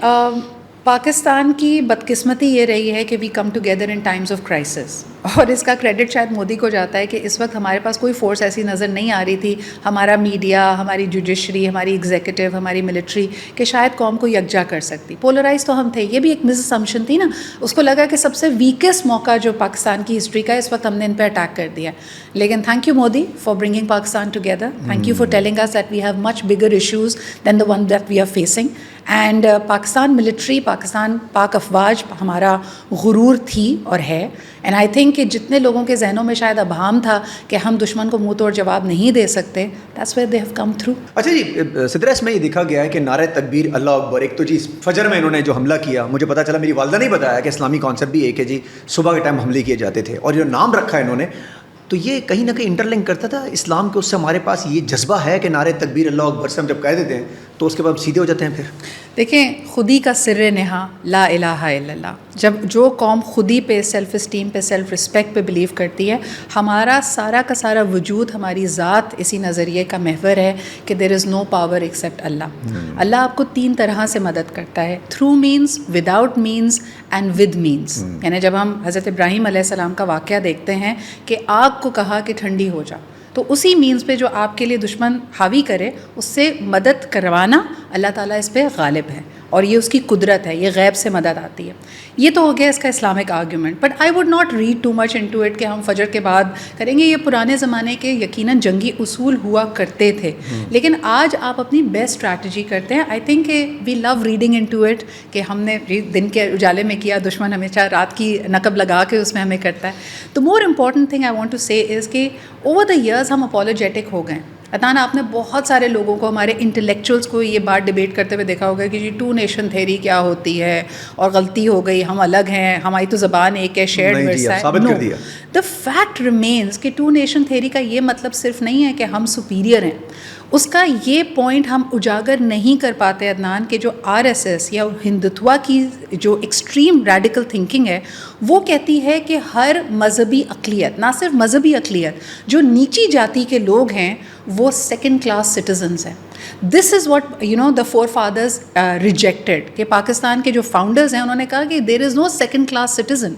پاکستان کی بدقسمتی یہ رہی ہے کہ we come together in times of crisis, اور اس کا کریڈٹ شاید مودی کو جاتا ہے کہ اس وقت ہمارے پاس کوئی فورس ایسی نظر نہیں آ رہی تھی, ہمارا میڈیا, ہماری جوڈیشری, ہماری ایگزیکٹو, ہماری ملٹری, کہ شاید قوم کو یکجا کر سکتی. پولرائز تو ہم تھے, یہ بھی ایک مس اسمپشن تھی نا. اس کو لگا کہ سب سے ویکسٹ موقع جو پاکستان کی ہسٹری کا ہے اس وقت ہم نے ان پہ اٹیک کر دیا. لیکن thank you Modi for bringing Pakistan together, thank you for telling us that we have much bigger issues than the one that we are facing. And Pakistan military, Pakistan Pak افواج ہمارا غرور تھی اور ہے. اینڈ آئی تھنک کہ جتنے لوگوں کے ذہنوں میں شاید ابہام تھا کہ ہم دشمن کو منہ توڑ جواب نہیں دے سکتے, that's where they have come through. اچھا جی صدرہ, اس میں یہ دیکھا گیا ہے کہ نعرہ تکبیر اللہ اکبر, ایک تو جی فجر میں انہوں نے جو حملہ کیا, مجھے پتا چلا, میری والدہ نے بتایا کہ اسلامی کانسیپٹ بھی ایک ہے جی, صبح کے ٹائم حملے کیے جاتے تھے, اور جو نام رکھا ہے انہوں نے, تو یہ کہیں نہ کہیں انٹر لنک کرتا تھا اسلام کے. اس سے ہمارے پاس یہ جذبہ ہے کہ نعرہ تکبیر اللہ اکبر سے ہم جب کہہ دیتے ہیں تو اس کے بعد سیدھے ہو جاتے ہیں. پھر دیکھیں, خودی کا سر نہا لا الہ الا اللہ. جب جو قوم خودی پہ, سیلف اسٹیم پہ, سیلف رسپیکٹ پہ بلیو کرتی ہے, ہمارا سارا کا سارا وجود, ہماری ذات اسی نظریے کا محور ہے کہ there is know power accept اللہ. اللہ آپ کو 3 طرح سے مدد کرتا ہے, through means, without means and with means. یعنی جب ہم حضرت ابراہیم علیہ السلام کا واقعہ دیکھتے ہیں کہ آگ کو کہا کہ ٹھنڈی ہو جا, تو اسی مینس پہ جو آپ کے لیے دشمن حاوی کرے اس سے مدد کروانا, اللہ تعالیٰ اس پہ غالب ہے, اور یہ اس کی قدرت ہے, یہ غیب سے مدد آتی ہے. یہ تو ہو گیا اس کا Islamic argument. But I would not read too much into it کہ ہم فجر کے بعد کریں گے. یہ پرانے زمانے کے یقیناً جنگی اصول ہوا کرتے تھے, لیکن آج آپ اپنی بیسٹ اسٹریٹجی کرتے ہیں. آئی تھنک کہ وی لو ریڈنگ انٹو اٹ, کہ ہم نے دن کے اجالے میں کیا, دشمن ہمیشہ رات کی نقب لگا کے اس میں ہمیں کرتا ہے. تو more important thing I want to say is کہ اوور دا ایئرز ہم اپولوجیٹک ہو گئے. عدنان, آپ نے بہت سارے لوگوں کو, ہمارے انٹلیکچوئلس کو یہ بات ڈیبیٹ کرتے ہوئے دیکھا ہوگا کہ جی 2 نیشن تھیوری کیا ہوتی ہے, اور غلطی ہو گئی, ہم الگ ہیں, ہماری تو زبان ایک ہے, شیئرڈ ورثہ ہے. نو, دا فیکٹ ریمینز کہ 2 نیشن تھیوری کا یہ مطلب صرف نہیں ہے کہ ہم سپیریئر ہیں. اس کا یہ پوائنٹ ہم اجاگر نہیں کر پاتے عدنان, کہ جو RSS یا ہندتوا کی جو ایکسٹریم ریڈیکل تھنکنگ ہے, وہ کہتی ہے کہ ہر مذہبی اقلیت, نہ صرف مذہبی اقلیت, جو نیچی جاتی کے لوگ ہیں وہ 2nd کلاس سٹیزنس ہیں. This is what you know the four fathers rejected, کہ پاکستان کے جو فاؤنڈرز ہیں انہوں نے کہا کہ there is no 2nd class citizen,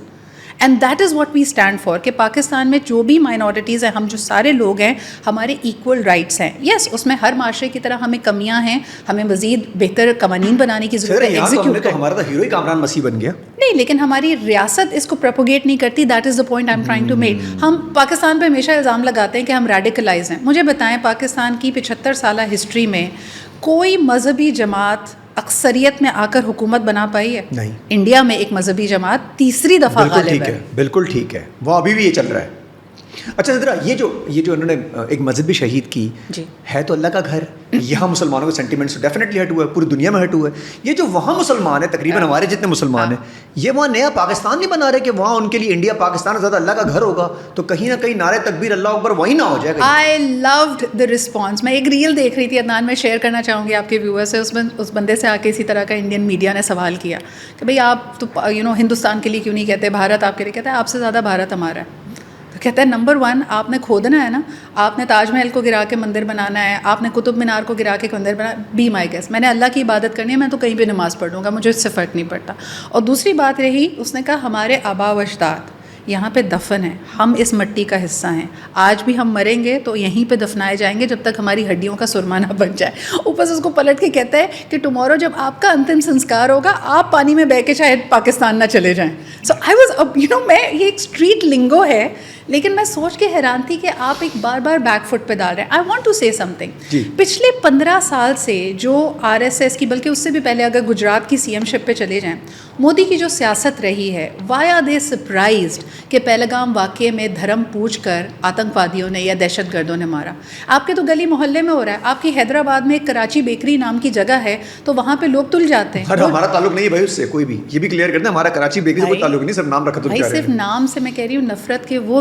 and that is what we stand for, کہ پاکستان میں جو بھی مائنورٹیز ہیں, ہم جو سارے لوگ ہیں, ہمارے ایکول رائٹس ہیں. یس, اس میں ہر معاشرے کی طرح ہمیں کمیاں ہیں, ہمیں مزید بہتر قوانین بنانے کی ضرورت ہے. ایگزیکیوٹ تو ہمارا تو ہیرو ہی کامران مسیح بن گیا. نہیں, لیکن ہماری ریاست اس کو پروپوگیٹ نہیں کرتی. That is the point I am trying to make. ہم پاکستان پہ ہمیشہ الزام لگاتے ہیں کہ ہم ریڈیکلائز ہیں. مجھے بتائیں, پاکستان کی 75 سالہ ہسٹری میں کوئی مذہبی جماعت اکثریت میں آ کر حکومت بنا پائی ہے؟ نہیں. انڈیا میں ایک مذہبی جماعت تیسری دفعہ غالب ہے. بالکل ٹھیک ہے, وہ ابھی بھی یہ چل رہا ہے. اچھا ذرا, یہ جو انہوں نے ایک مسجد بھی شہید کی, جی, ہے تو اللہ کا گھر. یہاں مسلمانوں کے سینٹیمنٹس ڈیفینیٹلی ہٹ ہوا ہے, پوری دنیا میں ہٹ ہوا ہے. یہ جو وہاں مسلمان ہیں, تقریباً ہمارے جتنے مسلمان ہیں, یہ وہاں نیا پاکستان نہیں بنا رہے کہ وہاں ان کے لیے انڈیا پاکستان زیادہ اللہ کا گھر ہوگا, تو کہیں نہ کہیں نعرہ تکبیر اللہ اکبر وہی نہ ہو جائے گا. آئی لوڈ دا رسپانس. میں ایک ریل دیکھ رہی تھی عدنان, میں شیئر کرنا چاہوں گی آپ کے ویور سے. اس بندے سے آ کے اسی طرح کا انڈین میڈیا نے سوال کیا کہ بھئی آپ تو ہندوستان کے لیے کیوں نہیں کہتے, بھارت آپ کے لیے. کہتا ہے آپ سے زیادہ بھارت ہمارا ہے. کہتا ہے نمبر 1 آپ نے کھودنا ہے نا, آپ نے تاج محل کو گرا کے مندر بنانا ہے, آپ نے قطب مینار کو گرا کے مندر بنانا. بی مائی گیس, میں نے اللہ کی عبادت کرنی ہے, میں تو کہیں بھی نماز پڑھ لوں گا, مجھے اس سے فرق نہیں پڑتا. اور دوسری بات رہی, اس نے کہا ہمارے آبا و اجداد یہاں پہ دفن ہیں, ہم اس مٹی کا حصہ ہیں, آج بھی ہم مریں گے تو یہیں پہ دفنائے جائیں گے جب تک ہماری ہڈیوں کا سرما نہ بن جائے. اوپر سے اس کو پلٹ کے کہتا ہے کہ ٹمورو جب آپ کا انتم سنسکار ہوگا, آپ پانی میں بہہ کے شاید پاکستان نہ چلے جائیں. سو آئی واز میں یہ ایک اسٹریٹ لنگو ہے, لیکن میں سوچ کے حیران تھی کہ آپ ایک بار بار بیک فٹ پہ ڈال رہے ہیں. آئی وانٹ ٹو سے سم تھنگ. پچھلے 15 سال سے جو RSS کی, بلکہ اس سے بھی پہلے اگر گجرات کی CM شپ پہ چلے جائیں, مودی کی جو سیاست رہی ہے, وائی آر دے سرپرائزڈ کہ پہلگام واقعے میں دھرم پوچھ کر آتنکوادیوں نے یا دہشت گردوں نے مارا. آپ کے تو گلی محلے میں ہو رہا ہے. آپ کی حیدرآباد میں ایک کراچی بیکری نام کی جگہ ہے, تو وہاں پہ لوگ تل جاتے ہیں. ہمارا تعلق نہیں ہے بھائی اس سے, کوئی بھی یہ بھی کلیئر کرنا, ہمارا کراچی بیکری کوئی تعلق نہیں, صرف نام رکھا تو صرف نام سے. میں کہہ رہی ہوں نفرت کے وہ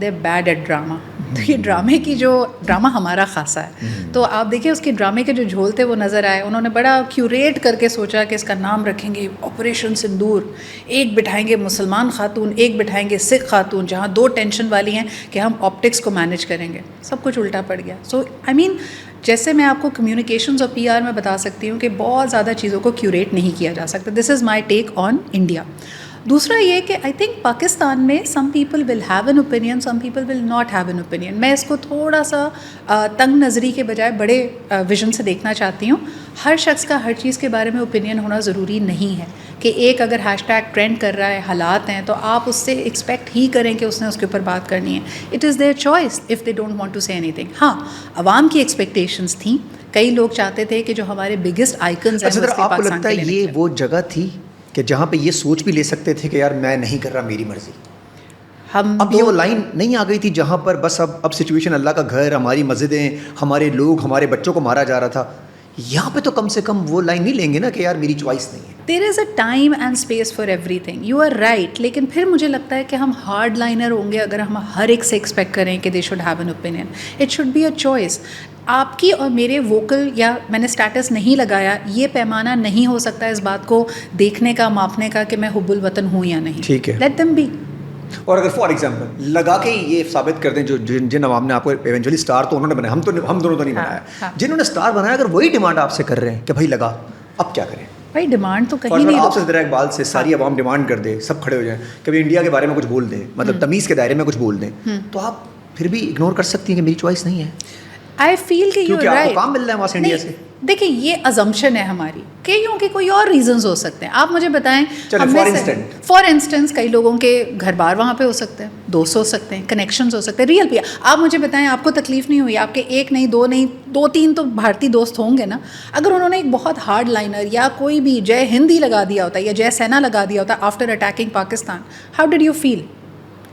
دے بیڈ ایٹ ڈراما. تو یہ ڈرامے کی جو ڈرامہ ہمارا خاصا ہے, تو آپ دیکھیں اس کے ڈرامے کے جو جھول تھے وہ نظر آئے. انہوں نے بڑا کیوریٹ کر کے سوچا کہ اس کا نام رکھیں گے آپریشن سندور, ایک بٹھائیں گے مسلمان خاتون, ایک بٹھائیں گے سکھ خاتون, جہاں دو ٹینشن والی ہیں کہ ہم آپٹکس کو مینیج کریں گے. سب کچھ الٹا پڑ گیا. سو آئی مین جیسے میں آپ کو کمیونیکیشنز اور PR میں بتا سکتی ہوں کہ بہت زیادہ چیزوں کو کیوریٹ نہیں کیا جا سکتا. دس از مائی ٹیک آن انڈیا. دوسرا یہ کہ آئی تھنک پاکستان میں some people will have an opinion, some people will not have an opinion. میں اس کو تھوڑا سا تنگ نظری کے بجائے بڑے ویژن سے دیکھنا چاہتی ہوں. ہر شخص کا ہر چیز کے بارے میں اوپینین ہونا ضروری نہیں ہے کہ ایک اگر ہیش ٹیگ ٹرینڈ کر رہا ہے, حالات ہیں, تو آپ اس سے ایکسپیکٹ ہی کریں کہ اس نے اس کے اوپر بات کرنی ہے. It is their choice if they don't want to say anything. ہاں, عوام کی ایکسپیکٹیشنز تھیں. کئی لوگ چاہتے تھے کہ جو ہمارے بگسٹ آئیکنز ہیں آپ کو لگتا ہے یہ وہ جگہ تھی کہ جہاں پہ یہ سوچ بھی لے سکتے تھے کہ یار میں نہیں کر رہا, میری مرضی. اب یہ وہ لائن نہیں آ گئی تھی جہاں پر بس اب سچویشن اللہ کا گھر, ہماری مسجدیں, ہمارے لوگ, ہمارے بچوں کو مارا جا رہا تھا. یہاں پہ تو کم سے کم وہ لائن نہیں لیں گے نا کہ یار میری چوائس نہیں ہے. There is a time and space for everything. You are right. لیکن پھر مجھے لگتا ہے کہ ہم ہارڈ لائنر ہوں گے اگر ہم ہر ایک سے ایکسپیکٹ کریں کہ they should have an opinion. It should be a choice. آپ کی اور میرے ووکل یا میں نے اسٹیٹس نہیں لگایا, یہ پیمانہ نہیں ہو سکتا اس بات کو دیکھنے کا, ماپنے کا کہ میں حب الوطن ہوں یا نہیں. ٹھیک ہے, لیٹ دیم بی. اور اگر فار ایگزامپل لگا کے یہ ثابت کر دیں جو جن عوام نے آپ کو ایونچولی اسٹار تو انہوں نے بنایا, ہم دونوں تو نہیں بنایا. جنہوں نے اسٹار بنایا اگر وہی ڈیمانڈ آپ سے کر رہے ہیں کہ بھائی لگا, اب کیا کریں؟ بھائی ڈیمانڈ تو کہیں نہیں. آپ سے ذرا اقبال سے ساری عوام ڈیمانڈ کر دے, سب کھڑے ہو جائیں, کبھی انڈیا کے بارے میں کچھ بول دیں, مطلب تمیز کے دائرے میں کچھ بول دیں, تو آپ پھر بھی اگنور کر سکتی ہیں کہ میری چوائس نہیں ہے. آئی فیل کہ یو رائٹ. کام مل رہا ہے وہاں سے انڈیا سے. دیکھیں یہ ازمپشن ہے ہماری کہ کیونکہ کوئی اور ریزنز ہو سکتے ہیں. آپ مجھے بتائیں, فار انسٹنس کئی لوگوں کے گھر بار وہاں پہ ہو سکتے ہیں, دوست ہو سکتے ہیں, کنیکشنز ہو سکتے ہیں, ریئل بھی. آپ مجھے بتائیں آپ کو تکلیف نہیں ہوئی, آپ کے ایک نہیں, دو نہیں, 2-3 تو بھارتی دوست ہوں گے نا. اگر انہوں نے ایک بہت ہارڈ لائنر یا کوئی بھی جے ہند ہی لگا دیا ہوتا یا جے سینا لگا دیا ہوتا after attacking Pakistan, how did you feel?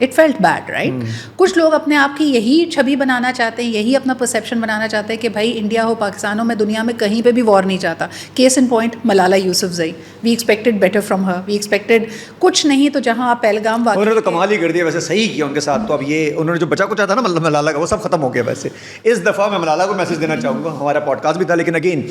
It felt bad, right? کچھ لوگ اپنے آپ کی یہی چھبی بنانا چاہتے ہیں, یہی اپنا پرسیپشن بنانا چاہتے ہیں کہ بھائی انڈیا ہو پاکستان ہو, میں دنیا میں کہیں پہ بھی وار نہیں چاہتا. Case in point Malala Yousafzai, we expected better from her, we expected کچھ نہیں تو جہاں آپ پہلگام واقع. انہوں نے تو کمال ہی کر دیا, ویسے صحیح کیا ان کے ساتھ. تو اب یہ انہوں نے جو بچا کچھ تھا نا ملالہ کا, وہ سب ختم ہو گیا. ویسے اس دفعہ میں ملالہ کو میسج دینا چاہوں گا, ہمارا پوڈ کاسٹ بھی تھا لیکن اگین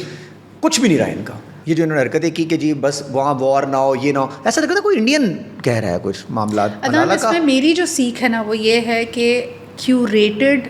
کچھ بھی نہیں رہا ان کا. یہ جو انہوں نے حرکتیں کی کہ جی بس وہاں وار نہ ہو, یہ نہ ہو, ایسا لگتا ہے کوئی انڈین کہہ رہا ہے کچھ معاملات. اس میں میری جو سیکھ ہے نا وہ یہ ہے کہ کیوریٹڈ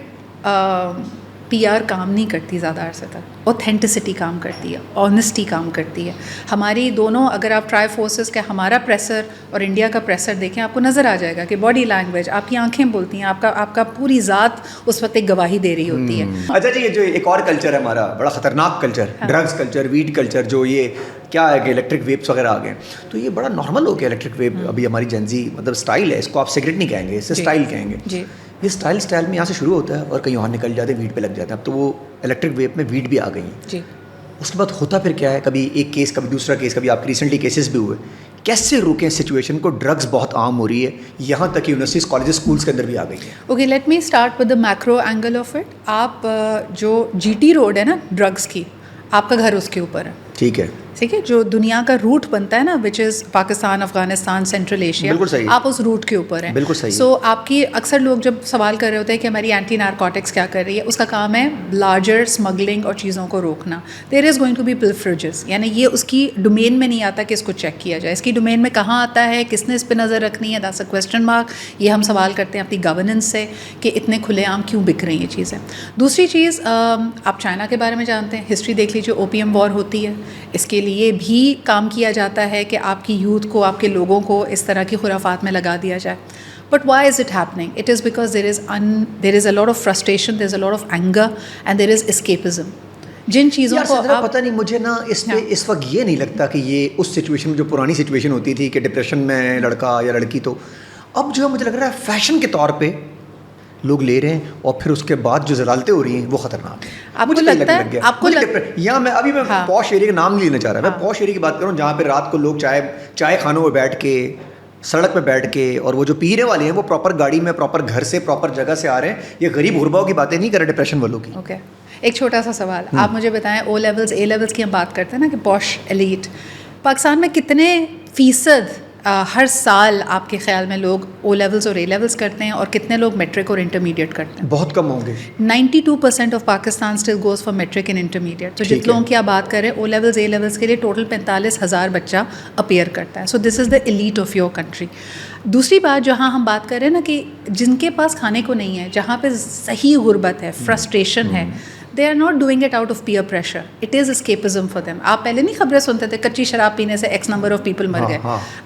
PR کام نہیں کرتی زیادہ عرصے تک. اوتھینٹسٹی کام کرتی ہے, آنیسٹی کام کرتی ہے. ہماری دونوں اگر آپ ٹرائی فورسز کے ہمارا پریسر اور انڈیا کا پریسر دیکھیں, آپ کو نظر آ جائے گا کہ باڈی لینگویج, آپ کی آنکھیں بولتی ہیں, آپ کا پوری ذات اس وقت ایک گواہی دے رہی ہوتی ہے. اچھا جی, یہ جو ایک اور کلچر ہے ہمارا بڑا خطرناک culture, drugs culture, weed culture, جو یہ کیا ہے کہ الیکٹرک ویپس وغیرہ آ گئے, تو یہ بڑا نارمل ہو گیا الیکٹرک ویپ. ابھی ہماری جنزی مطلب اسٹائل ہے, اس کو آپ سگریٹ نہیں کہیں گے, اسے اسٹائل کہیں گے. جی, یہ اسٹائل میں یہاں سے شروع ہوتا ہے اور کہیں اور نکل جاتے ہیں, ویڈ پہ لگ جاتے ہیں. اب تو وہ الیکٹرک ویپ میں ویڈ بھی آ گئی ہیں. جی, اس کے بعد ہوتا پھر کیا ہے, کبھی ایک کیس, کبھی دوسرا کیس, کبھی آپ کے ریسنٹلی کیسز بھی ہوئے. کیسے روکیں سچویشن کو؟ ڈرگس بہت عام ہو رہی ہے, یہاں تک کہ یونیورسٹیز, کالجز, اسکولس کے اندر بھی آ گئی ہے. Okay, let me start with the macro angle of it. آپ جو GT روڈ ہے نا ڈرگس کی, آپ کا گھر اس کے اوپر ہے. ٹھیک ہے, ٹھیک ہے, جو دنیا کا روٹ بنتا ہے نا وچ از پاکستان, افغانستان, سینٹرل ایشیا, آپ اس روٹ کے اوپر ہیں. بالکل صحیح. سو آپ کی اکثر لوگ جب سوال کر رہے ہوتے ہیں کہ ہماری اینٹی نارکوٹکس کیا کر رہی ہے, اس کا کام ہے لارجر اسمگلنگ اور چیزوں کو روکنا. دیر از گوئنگ ٹو بی پلفریجز, یعنی یہ اس کی ڈومین میں نہیں آتا کہ اس کو چیک کیا جائے. اس کی ڈومین میں کہاں آتا ہے, کس نے اس پہ نظر رکھنی ہے, دیٹس اے کویسچن مارک. یہ ہم سوال کرتے ہیں اپنی گورننس سے کہ اتنے کھلے عام کیوں بک رہی ہیں یہ چیزیں. دوسری چیز, آپ چائنا کے بارے میں جانتے ہیں, ہسٹری دیکھ لیجیے, اوپیم وار ہوتی ہے, اس کے لیے بھی کام کیا جاتا ہے کہ آپ کی یوتھ کو, آپ کے لوگوں کو اس طرح کی خرافات میں لگا دیا جائے. But why is it happening? It is because there is a lot of frustration, there is a lot of anger and there is escapism. جن چیزوں کو پتہ نہیں, مجھے نا اس پہ اس وقت یہ نہیں لگتا کہ یہ اس سچویشن میں, جو پرانی سچویشن ہوتی تھی کہ ڈپریشن میں لڑکا یا لڑکی, تو اب جو ہے مجھے لگ رہا ہے فیشن کے طور پہ لوگ لے رہے ہیں, اور پھر اس کے بعد جو ضلالتیں ہو رہی ہیں وہ خطرناک ہیں. مجھے لگتا ہے آپ کو یا میں ابھی میں پوش ایریا کا نام نہیں لینا چاہ رہا, میں پوش ایریا کی بات کروں جہاں پہ رات کو لوگ چائے خانوں میں بیٹھ کے, سڑک پہ بیٹھ کے, اور وہ جو پینے والے ہیں وہ پراپر گاڑی میں, پراپر گھر سے, پراپر جگہ سے آ رہے ہیں. یہ غریب غرباؤں کی باتیں نہیں کر رہے, ڈپریشن والوں کی. اوکے, ایک چھوٹا سا سوال, آپ مجھے بتائیں او لیولس, اے لیولس کی ہم بات کرتے ہیں نا کہ پوش ایلیٹ, پاکستان میں کتنے فیصد ہر سال آپ کے خیال میں لوگ او لیولز اور اے لیولز کرتے ہیں, اور کتنے لوگ میٹرک اور انٹرمیڈیٹ کرتے ہیں؟ بہت کم ہوں گے. 92% of Pakistan still goes for matric and intermediate. تو جن لوگوں کی آپ بات کریں او لیولز اے لیولز کے لیے ٹوٹل 45,000 بچہ اپیئر کرتا ہے. So this is the elite of your country. دوسری بات جہاں ہم بات کر رہے ہیں نا کہ جن کے پاس کھانے کو نہیں ہے, جہاں پہ صحیح غربت ہے, فرسٹریشن ہے, they are not doing it out of peer pressure. It is escapism for them. آپ پہلے نہیں خبریں سنتے تھے کچی شراب پینے سے X نمبر آف پیپل مر گئے.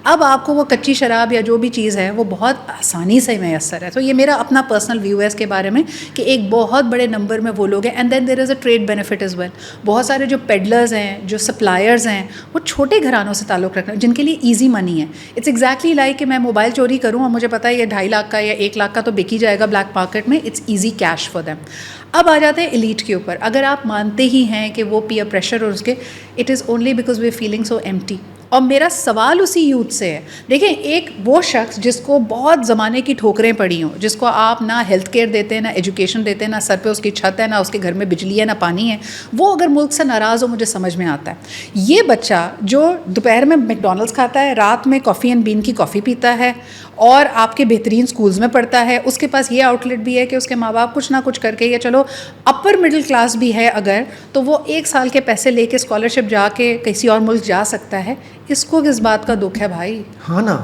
اب آپ کو وہ کچی شراب یا جو بھی چیز ہے وہ بہت آسانی سے میسر ہے. تو یہ میرا اپنا پرسنل ویو ہے اس کے بارے میں کہ ایک بہت بڑے نمبر میں وہ لوگ ہیں. And then there is a trade benefit as well. بہت سارے جو پیڈلرز ہیں, جو سپلائرز ہیں, وہ چھوٹے گھرانوں سے تعلق رکھتے ہیں جن کے لیے ایزی منی ہے. اٹس ایگزیکٹلی لائک کہ میں موبائل چوری کروں اور مجھے پتا ہے یہ 2.5 لاکھ کا یا 1 لاکھ کا تو بک ہی جائے گا بلیک مارکیٹ میں. It's easy cash for them. اب آ جاتے ہیں ایلیٹ کے اوپر. اگر آپ مانتے ہی ہیں کہ وہ پیئر پریشر اور اس کے, it is only because we feeling so empty. اور میرا سوال اسی یوتھ سے ہے. دیکھیں, ایک وہ شخص جس کو بہت زمانے کی ٹھوکریں پڑی ہوں, جس کو آپ نہ ہیلتھ کیئر دیتے ہیں, نہ ایجوکیشن دیتے ہیں, نہ سر پہ اس کی چھت ہے, نہ اس کے گھر میں بجلی ہے, نہ پانی ہے, وہ اگر ملک سے ناراض ہو, مجھے سمجھ میں آتا ہے. یہ بچہ جو دوپہر میں میک ڈونلڈس کھاتا ہے, رات میں کافی اینڈ بین کی کافی پیتا ہے, اور آپ کے بہترین اسکولز میں پڑھتا ہے, اس کے پاس یہ آؤٹ لیٹ بھی ہے کہ اس کے ماں باپ کچھ نہ کچھ کر کے, یا چلو اپر مڈل کلاس بھی ہے اگر, تو وہ 1 سال کے پیسے لے کے اسکالرشپ جا کے کسی اور ملک جا سکتا ہے. اس کو کس بات کا دکھ ہے بھائی؟ ہاں نا,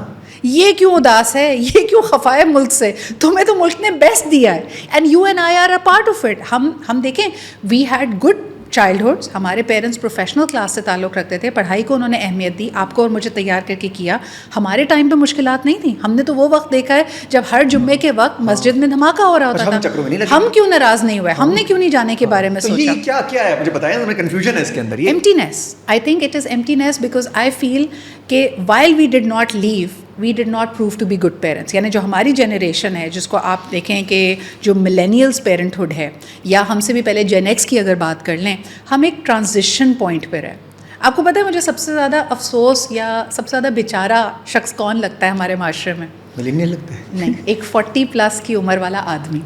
یہ کیوں اداس ہے, یہ کیوں خفا ہے ملک سے؟ تمہیں تو ملک نے بیسٹ دیا ہے, and you and I R a part of it. ہم دیکھیں, وی ہیڈ گڈ چائلڈہڈس. ہمارے پیرنٹس پروفیشنل کلاس سے تعلق رکھتے تھے, پڑھائی کو انہوں نے اہمیت دی, آپ کو اور مجھے تیار کر کے کیا. ہمارے ٹائم پہ مشکلات نہیں تھیں. ہم نے تو وہ وقت دیکھا ہے جب ہر جمعے کے وقت مسجد میں دھماکہ ہو رہا ہوتا تھا. ہم کیوں ناراض نہیں ہوئے؟ ہم نے کیوں نہیں جانے کے بارے میں سوچا؟ یہ کیا ہے مجھے بتائیں, ہمیں کنفیوژن ہے اس کے اندر. یہ emptiness. I think it is emptiness because I feel کہ while we did not live, we did not prove to be good parents. یعنی جو ہماری جنریشن ہے, جس کو آپ دیکھیں کہ جو ملینیلس پیرنٹہڈ ہے, یا ہم سے بھی پہلے جین ایکس کی اگر بات کر لیں, ہم ایک ٹرانزیشن پوائنٹ پہ رہے. آپ کو پتہ ہے مجھے سب سے زیادہ افسوس یا سب سے زیادہ بیچارہ شخص کون لگتا ہے ہمارے معاشرے میں؟ ملینیل لگتا ہے؟ نہیں, ایک 40+ کی عمر والا آدمی.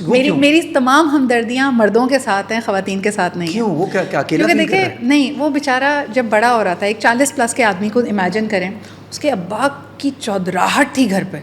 میری میری تمام ہمدردیاں مردوں کے ساتھ ہیں, خواتین کے ساتھ نہیں. کیوں؟ وہ کیا اکیلا کیونکہ دیکھیں, نہیں, وہ بیچارہ جب بڑا ہو رہا تھا, ایک 40+ کے آدمی کو امیجن کریں, اس کے ابا کی چودراہٹ تھی گھر پہ.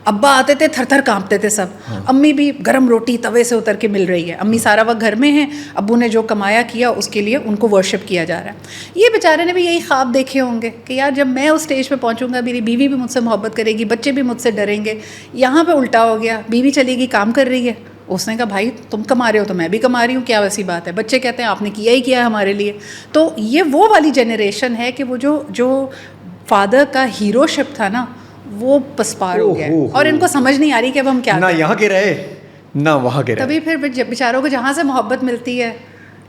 ابا آتے تھے, تھر تھر کانپتے تھے سب. امی بھی گرم روٹی توے سے اتر کے مل رہی ہے. امی سارا وقت گھر میں ہیں, ابو نے جو کمایا کیا اس کے لیے ان کو ورشپ کیا جا رہا ہے. یہ بیچارے نے بھی یہی خواب دیکھے ہوں گے کہ یار جب میں اس اسٹیج پہ پہنچوں گا, میری بیوی بھی مجھ سے محبت کرے گی, بچے بھی مجھ سے ڈریں گے. یہاں پہ الٹا ہو گیا, بیوی چلی گئی, کام کر رہی ہے. اس نے کہا بھائی تم کما رہے ہو تو میں بھی کما رہی ہوں, کیا ویسی بات ہے. بچے کہتے ہیں آپ نے کیا ہی کیا ہے ہمارے لیے. تو یہ وہ والی جنریشن ہے کہ وہ جو فادر کا ہیرو شپ تھا نا, وہ پسپار ہو گیا ہے, اور ان کو سمجھ نہیں آ رہی کہ اب ہم کیا نہ یہاں کے رہے نہ وہاں کے رہے. تبھی پھر بیچاروں کو جہاں سے محبت ملتی ہے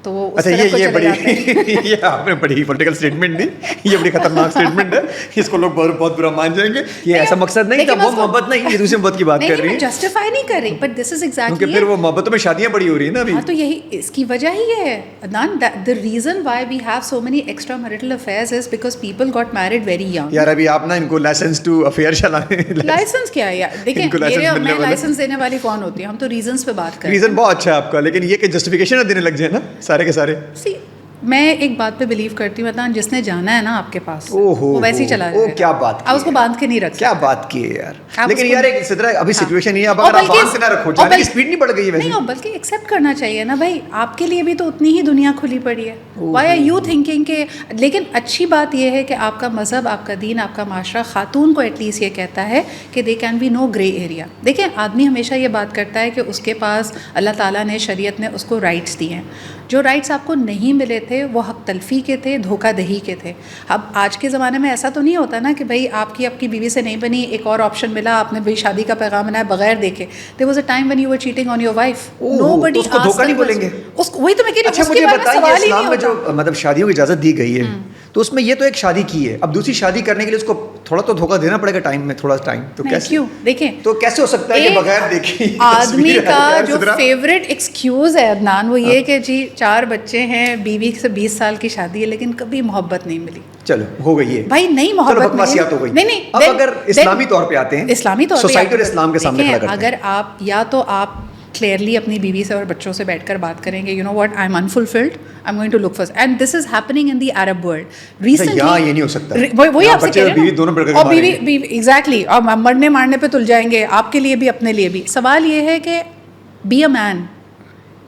تو وہ اچھا, یہ بڑی یہ آپ نے بڑی پولیٹیکل اسٹیٹمنٹ دی, یہ بڑی خطرناک اسٹیٹمنٹ ہے, اس کو لوگ بہت برا مان جائیں گے. یہ ایسا مقصد نہیں تھا, وہ محبت نہیں, یہ دوسری محبت کی بات کر رہی ہے. جسٹیفائی نہیں کر رہی, بٹ دس از ایگزیکٹلی, کیونکہ پھر وہ محبتوں میں شادیاں بڑی ہو رہی ہیں نا ابھی. ہاں, تو یہی اس کی وجہ ہی ہے Adnan. the reason why we have so many extra marital affairs is because people got married very young. یار ابھی آپ نا ان کو لائسنس ٹو افیئر چلائیں. لائسنس کیا ہے یار؟ دیکھیں میں لائسنس دینے والی کون ہوتی ہے؟ ہم تو ریزنس پہ بات کریں. ریزن بہت اچھا ہے آپ کا, لیکن یہ کہ جسٹیفیکیشن دینے لگ جائیں نا سارے کے سارے. میں ایک بات پہ بلیو کرتی ہوں عدنان, جس نے جانا ہے نا آپ کے پاس, وہ ویسے ہی چلا جائے گا. کیا بات, آپ اس کو باندھ کے نہیں رکھ, کیا بات کی ہے یار. لیکن یار ایک طرح ابھی سچویشن یہ ہے, اب اگر آپ باندھ کے نہ رکھو, جانے کی سپیڈ نہیں بڑھ گئی ہے ویسے. نہیں, بلکہ ایکسیپٹ کرنا چاہیے نا بھائی, آپ کے لیے بھی تو اتنی ہی دنیا کھلی پڑی ہے. وائی آر یو تھنکنگ کہ, لیکن اچھی بات یہ ہے کہ آپ کا مذہب, آپ کا دین, آپ کا معاشرہ خاتون کو ایٹ لیسٹ یہ کہتا ہے کہ they can be no grey area. دیکھیں, آدمی ہمیشہ یہ بات کرتا ہے کہ اس کے پاس اللہ تعالیٰ نے, شریعت نے اس کو رائٹس دیے ہیں. جو رائٹس آپ کو نہیں ملے تھے وہ حق تلفی کے تھے, دھوکہ دہی کے تھے. اب آج کے زمانے میں ایسا تو نہیں ہوتا نا کہ بھائی آپ کی بیوی سے نہیں بنی, ایک اور آپشن ملا, آپ نے بھائی شادی کا پیغام بنایا بغیر دیکھے. There was a time when you were cheating on your wife. Nobody اس کو دھوکہ نہیں بولیں گے. وہی تو میں کہہ رہی ہوں. اچھا مجھے بتائیے, اسلام میں جو مطلب شادیوں کی اجازت دی گئی ہے, تو اس میں یہ تو ایک شادی کی ہے, اب دوسری شادی کرنے کے لیے اس کو تھوڑا تو دھوکہ دینا پڑے گا ٹائم میں, تھوڑا ٹائم. تو کیسے, کیوں دیکھیں, تو کیسے ہو سکتا ہے کہ بغیر دیکھے آدمی کا جو فیوریٹ ایکسکیوز ہے عدنان, وہ یہ کہ جی 4 بچے ہیں, بیوی سے 20 سال کی شادی ہے, لیکن کبھی محبت نہیں ملی. چلو ہو گئی ہے بھائی, نہیں محبت نہیں. اب اگر اسلامی طور پہ آتے ہیں, اسلامی طور پہ سوسائٹی اور اسلام کے سامنے کھڑا کرتے ہیں, اگر آپ یا تو آپ کلیئرلی اپنی بیوی سے اور بچوں سے بیٹھ کر بات کریں گے you know what I am unfulfilled I am going to look for and this is happening in the Arab world recently. یہ نہیں ہو سکتا, وہی آپ سے کہہ رہے ہیں اور بیوی ایگزیکٹلی, اور مرنے مارنے پہ تل جائیں گے آپ کے لیے بھی اپنے لیے بھی. سوال یہ ہے کہ be a man,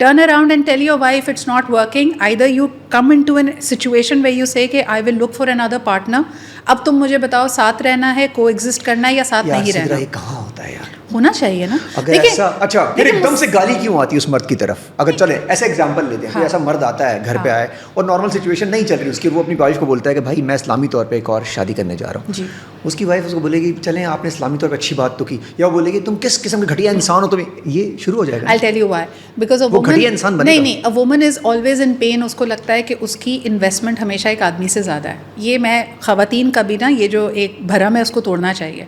turn around and tell your wife it's not working. Either you come into a situation where you say کہ I will look for another partner. اب تم مجھے بتاؤ ساتھ رہنا ہے, کو ایگزسٹ کرنا ہے یا ساتھ نہیں رہنا. یہ کہاں ہوتا ہے یار, ہونا چاہیے نا. اگر ایسا اچھا پھر ایک دم سے گالی کیوں آتی ہے اس مرد کی طرف؟ اگر چلیں ایسا ایگزامپل لیتے ہیں, ایسا مرد آتا ہے گھر پہ آئے اور نارمل سچویشن نہیں چل رہی اس کی, وہ اپنی وائف کو بولتا ہے کہ بھائی میں اسلامی طور پہ ایک اور شادی کرنے جا رہا ہوں. اس کی وائف اس کو بولے گی چلیں آپ نے اسلامی طور پہ اچھی بات تو کی, یا وہ بولے گی تم کس قسم کے گھٹیا انسان ہو, تمہیں یہ شروع ہو جائے گا. I'll tell you why. Because a woman, گھٹیا انسان بنے گا. نہیں, a woman is always in pain. اس کو لگتا ہے کہ اس کی انویسٹمنٹ ہمیشہ ایک آدمی سے زیادہ ہے. یہ میں خواتین کا بھی نا یہ جو ایک بھرم ہے اس کو توڑنا چاہیے.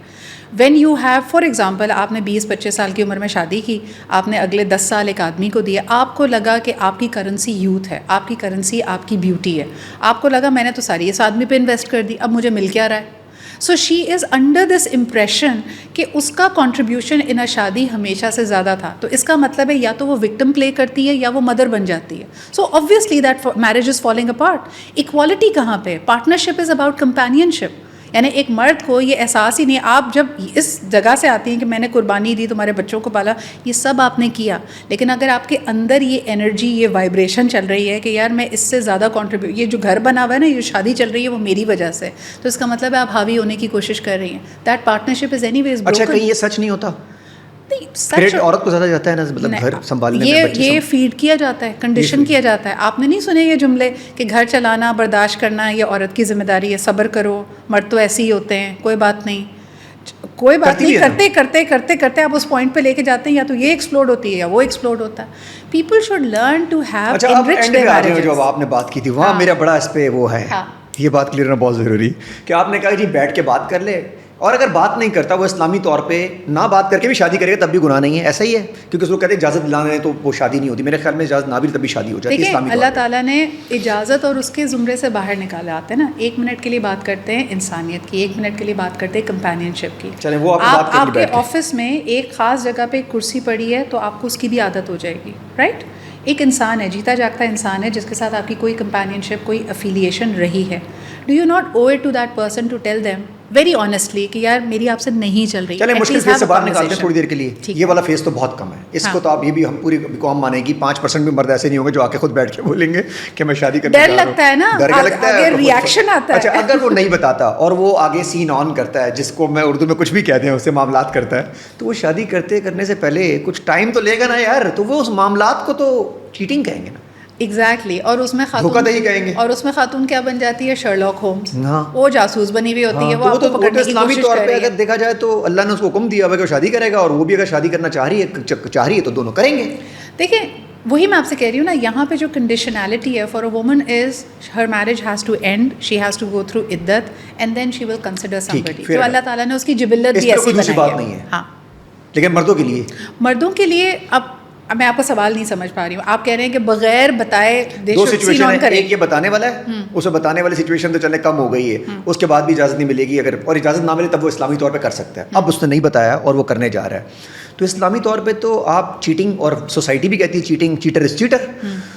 When you have for example آپ نے 20-25 سال کی عمر میں شادی کی, آپ نے اگلے 10 سال ایک آدمی کو دیا, آپ کو لگا کہ آپ کی کرنسی یوتھ ہے, آپ کی کرنسی آپ کی بیوٹی ہے, آپ کو لگا میں نے تو ساری اس آدمی پہ انویسٹ کر دی, اب مجھے مل کیا رہا ہے. سو شی از انڈر دس امپریشن کہ اس کا کنٹریبیوشن ان اے شادی ہمیشہ سے زیادہ تھا, تو اس کا مطلب ہے یا تو وہ وکٹم پلے کرتی ہے یا وہ مدر بن جاتی ہے. So obviously that marriage is falling apart. Equality کہاں پہ؟ Partnership is about companionship. یعنی ایک مرد کو یہ احساس ہی نہیں, آپ جب اس جگہ سے آتی ہیں کہ میں نے قربانی دی, تمہارے بچوں کو پالا, یہ سب آپ نے کیا, لیکن اگر آپ کے اندر یہ انرجی, یہ وائبریشن چل رہی ہے کہ یار میں اس سے زیادہ کنٹریبیوٹ, یہ جو گھر بنا ہوا ہے نا, یہ شادی چل رہی ہے وہ میری وجہ سے, تو اس کا مطلب ہے آپ حاوی ہونے کی کوشش کر رہی ہیں. دیٹ پارٹنرشپ از اینی ویز بروکن. اچھا کہیں یہ سچ نہیں ہوتا؟ عورت کو زیادہ جاتا ہے نا, مطلب گھر سنبھالنے میں, یہ فیڈ کیا جاتا ہے, کنڈیشن کیا جاتا ہے. آپ نے نہیں سنے یہ جملے کہ گھر چلانا برداشت کرنا یہ عورت کی ذمہ داری ہے, صبر کرو, مرد تو ایسے ہی ہوتے ہیں, کوئی بات نہیں, کوئی بات نہیں, کرتے کرتے کرتے کرتے آپ اس پوائنٹ پہ لے کے جاتے ہیں, یا تو یہ ایکسپلوڈ ہوتی ہے یا وہ ایکسپلوڈ ہوتا ہے. People should learn to have enrich their marriages. جو آپ نے بات کی تھی وہاں میرا بڑا اس پہ وہ ہے, یہ بات کلیئر ہونا بہت ضروری کہ آپ نے کہا جی بیٹھ کے بات کر لے, اور اگر بات نہیں کرتا وہ اسلامی طور پہ نہ بات کر کے بھی شادی کرے گا تب بھی گناہ نہیں ہے. ایسا ہی ہے, کیونکہ اس کو کہتے ہیں اجازت دلانا ہے تو وہ شادی نہیں ہوتی. میرے خیال میں اجازت نہ بھی تب بھی شادی ہو جاتی ہے اسلامی طور پہ. اللہ تعالیٰ نے اجازت اور اس کے زمرے سے باہر نکالا. آتے ہیں نا, 1 منٹ کے لیے بات کرتے ہیں انسانیت کی, 1 منٹ کے لیے بات کرتے ہیں کمپینینشپ کی. چلیں وہ آپ کے آفس میں ایک خاص جگہ پہ ایک کرسی پڑی ہے تو آپ کو اس کی بھی عادت ہو جائے گی, رائٹ. ایک انسان ہے, جیتا جاگتا انسان ہے, جس کے ساتھ آپ کی کوئی کمپینینشپ, کوئی افیلیشن رہی ہے. Do you not owe it to that person to tell them very honestly کہ یار میری آپ سے نہیں چل رہی. چلیں مشکل فیس سے باہر نکالتے ہیں تھوڑی دیر کے لیے. یہ والا فیس تو بہت کم ہے, اس کو تو آپ یہ بھی ہم پوری قوم مانے گی 5% بھی مرد ایسے نہیں ہوں گے جو آ کے خود بیٹھ کے بولیں گے کہ میں شادی کرنے جا رہا ہوں. ڈر لگتا ہے نا, ڈر لگتا ہے, ریئیکشن آتا ہے. اچھا اگر وہ نہیں بتاتا اور وہ آگے سین آن کرتا ہے, جس کو میں اردو میں کچھ بھی کہتے ہیں, اس سے معاملات کرتا ہے, تو وہ شادی کرنے سے پہلے کچھ ٹائم تو لے گا نا یار, تو وہ اس معاملات کو تو چیٹنگ کہیں گے نا. ایگزیکٹلی. اور اس میں خاتون کیا بن جاتی ہے؟ Sherlock homes. وہ جاسوس بنی ہوئی ہوتی ہے, وہ آپ کو پکڑنے کی کوشش کر رہی ہے. اگر دیکھا جائے تو اللہ نے اس کو حکم دیا ہوا کہ وہ شادی کرے گا, اور وہ بھی اگر شادی کرنا چاہ رہی ہے تو دونوں کریں گے. دیکھیں وہی میں آپ سے کہہ رہی ہوں نا, یہاں پہ جو کنڈیشنالٹی ہے for a woman is her marriage has to end, she has to go through عدت and then she will consider somebody. تو اللہ تعالیٰ نے اس کی جبلت بھی ایسی بنائی ہے. ہاں, لیکن مردوں کے لیے اب میں آپ کا سوال نہیں سمجھ پا رہی ہوں. آپ کہہ رہے ہیں کہ بغیر بتائے دو سچویشن ہے, ایک یہ بتانے والا ہے, اسے بتانے والی سچویشن تو چلے کم ہو گئی ہے, اس کے بعد بھی اجازت نہیں ملے گی, اگر اور اجازت نہ ملے تب وہ اسلامی طور پہ کر سکتا ہے. اب اس نے نہیں بتایا اور وہ کرنے جا رہا ہے, تو اسلامی طور پہ تو آپ چیٹنگ, اور سوسائٹی بھی کہتی ہے چیٹنگ, چیٹر از چیٹر,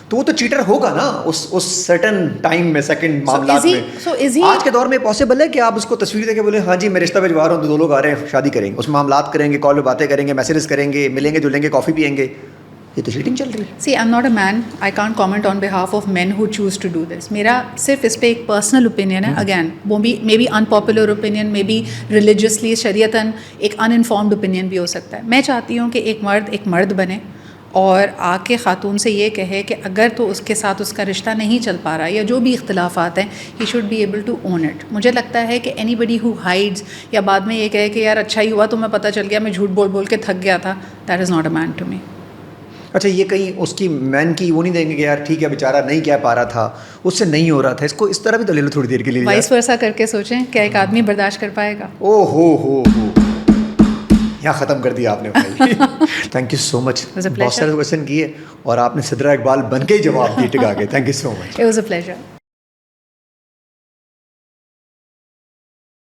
تو وہ تو چیٹر ہوگا نا اس سرٹن ٹائم میں, سیکنڈ معاملات میں. آج کے دور میں پاسبل ہے کہ آپ اس کو تصویر دے کے بولے ہاں جی میں رشتہ بھجوا رہا ہوں, تو 2 لوگ آ رہے ہیں شادی کریں گے, اس معاملات کریں گے, کال پہ باتیں کریں گے, میسیجز کریں گے, ملیں گے جلیں گے, کافی پئیں گے, یہ تو چیٹنگ چل رہی ہے. See I am not a man, I can't comment on behalf of men who choose to do this. میرا صرف اس پہ ایک پرسنل اوپینین ہے. اگین وہ بھی may be in popular opinion, may be religiously شریعتاً ایک ان انفارمڈ اوپینین بھی ہو سکتا ہے. میں چاہتی ہوں کہ ایک مرد بنے اور آ کے خاتون سے یہ کہے کہ اگر تو اس کے ساتھ اس کا رشتہ نہیں چل پا رہا یا جو بھی اختلافات ہیں, he should be able to own it. مجھے لگتا ہے کہ اینی بڈی ہو ہائڈز یا بعد میں یہ کہے کہ یار اچھا ہی ہوا تو میں پتہ چل گیا, میں جھوٹ بول کے تھک گیا تھا, that is not a man to me. اچھا یہ کہیں اس کی مین کی وہ نہیں دیں گے کہ یار ٹھیک ہے بیچارہ نہیں کہہ پا رہا تھا, اس سے نہیں ہو رہا تھا, اس کو اس طرح بھی تو لے لو تھوڑی دیر کے لیے. وائس ورسا کر کے سوچیں, کیا ایک آدمی برداشت کر پائے گا؟ او ہو یہاں ختم کر دیا آپ نے بھائی. تھینک یو سو مچ. بہت سارے کویشچن کیے اور آپ نے صدرہ اقبال بن کے ہی جواب دیے ٹکا کے. Thank you so much. It was a pleasure.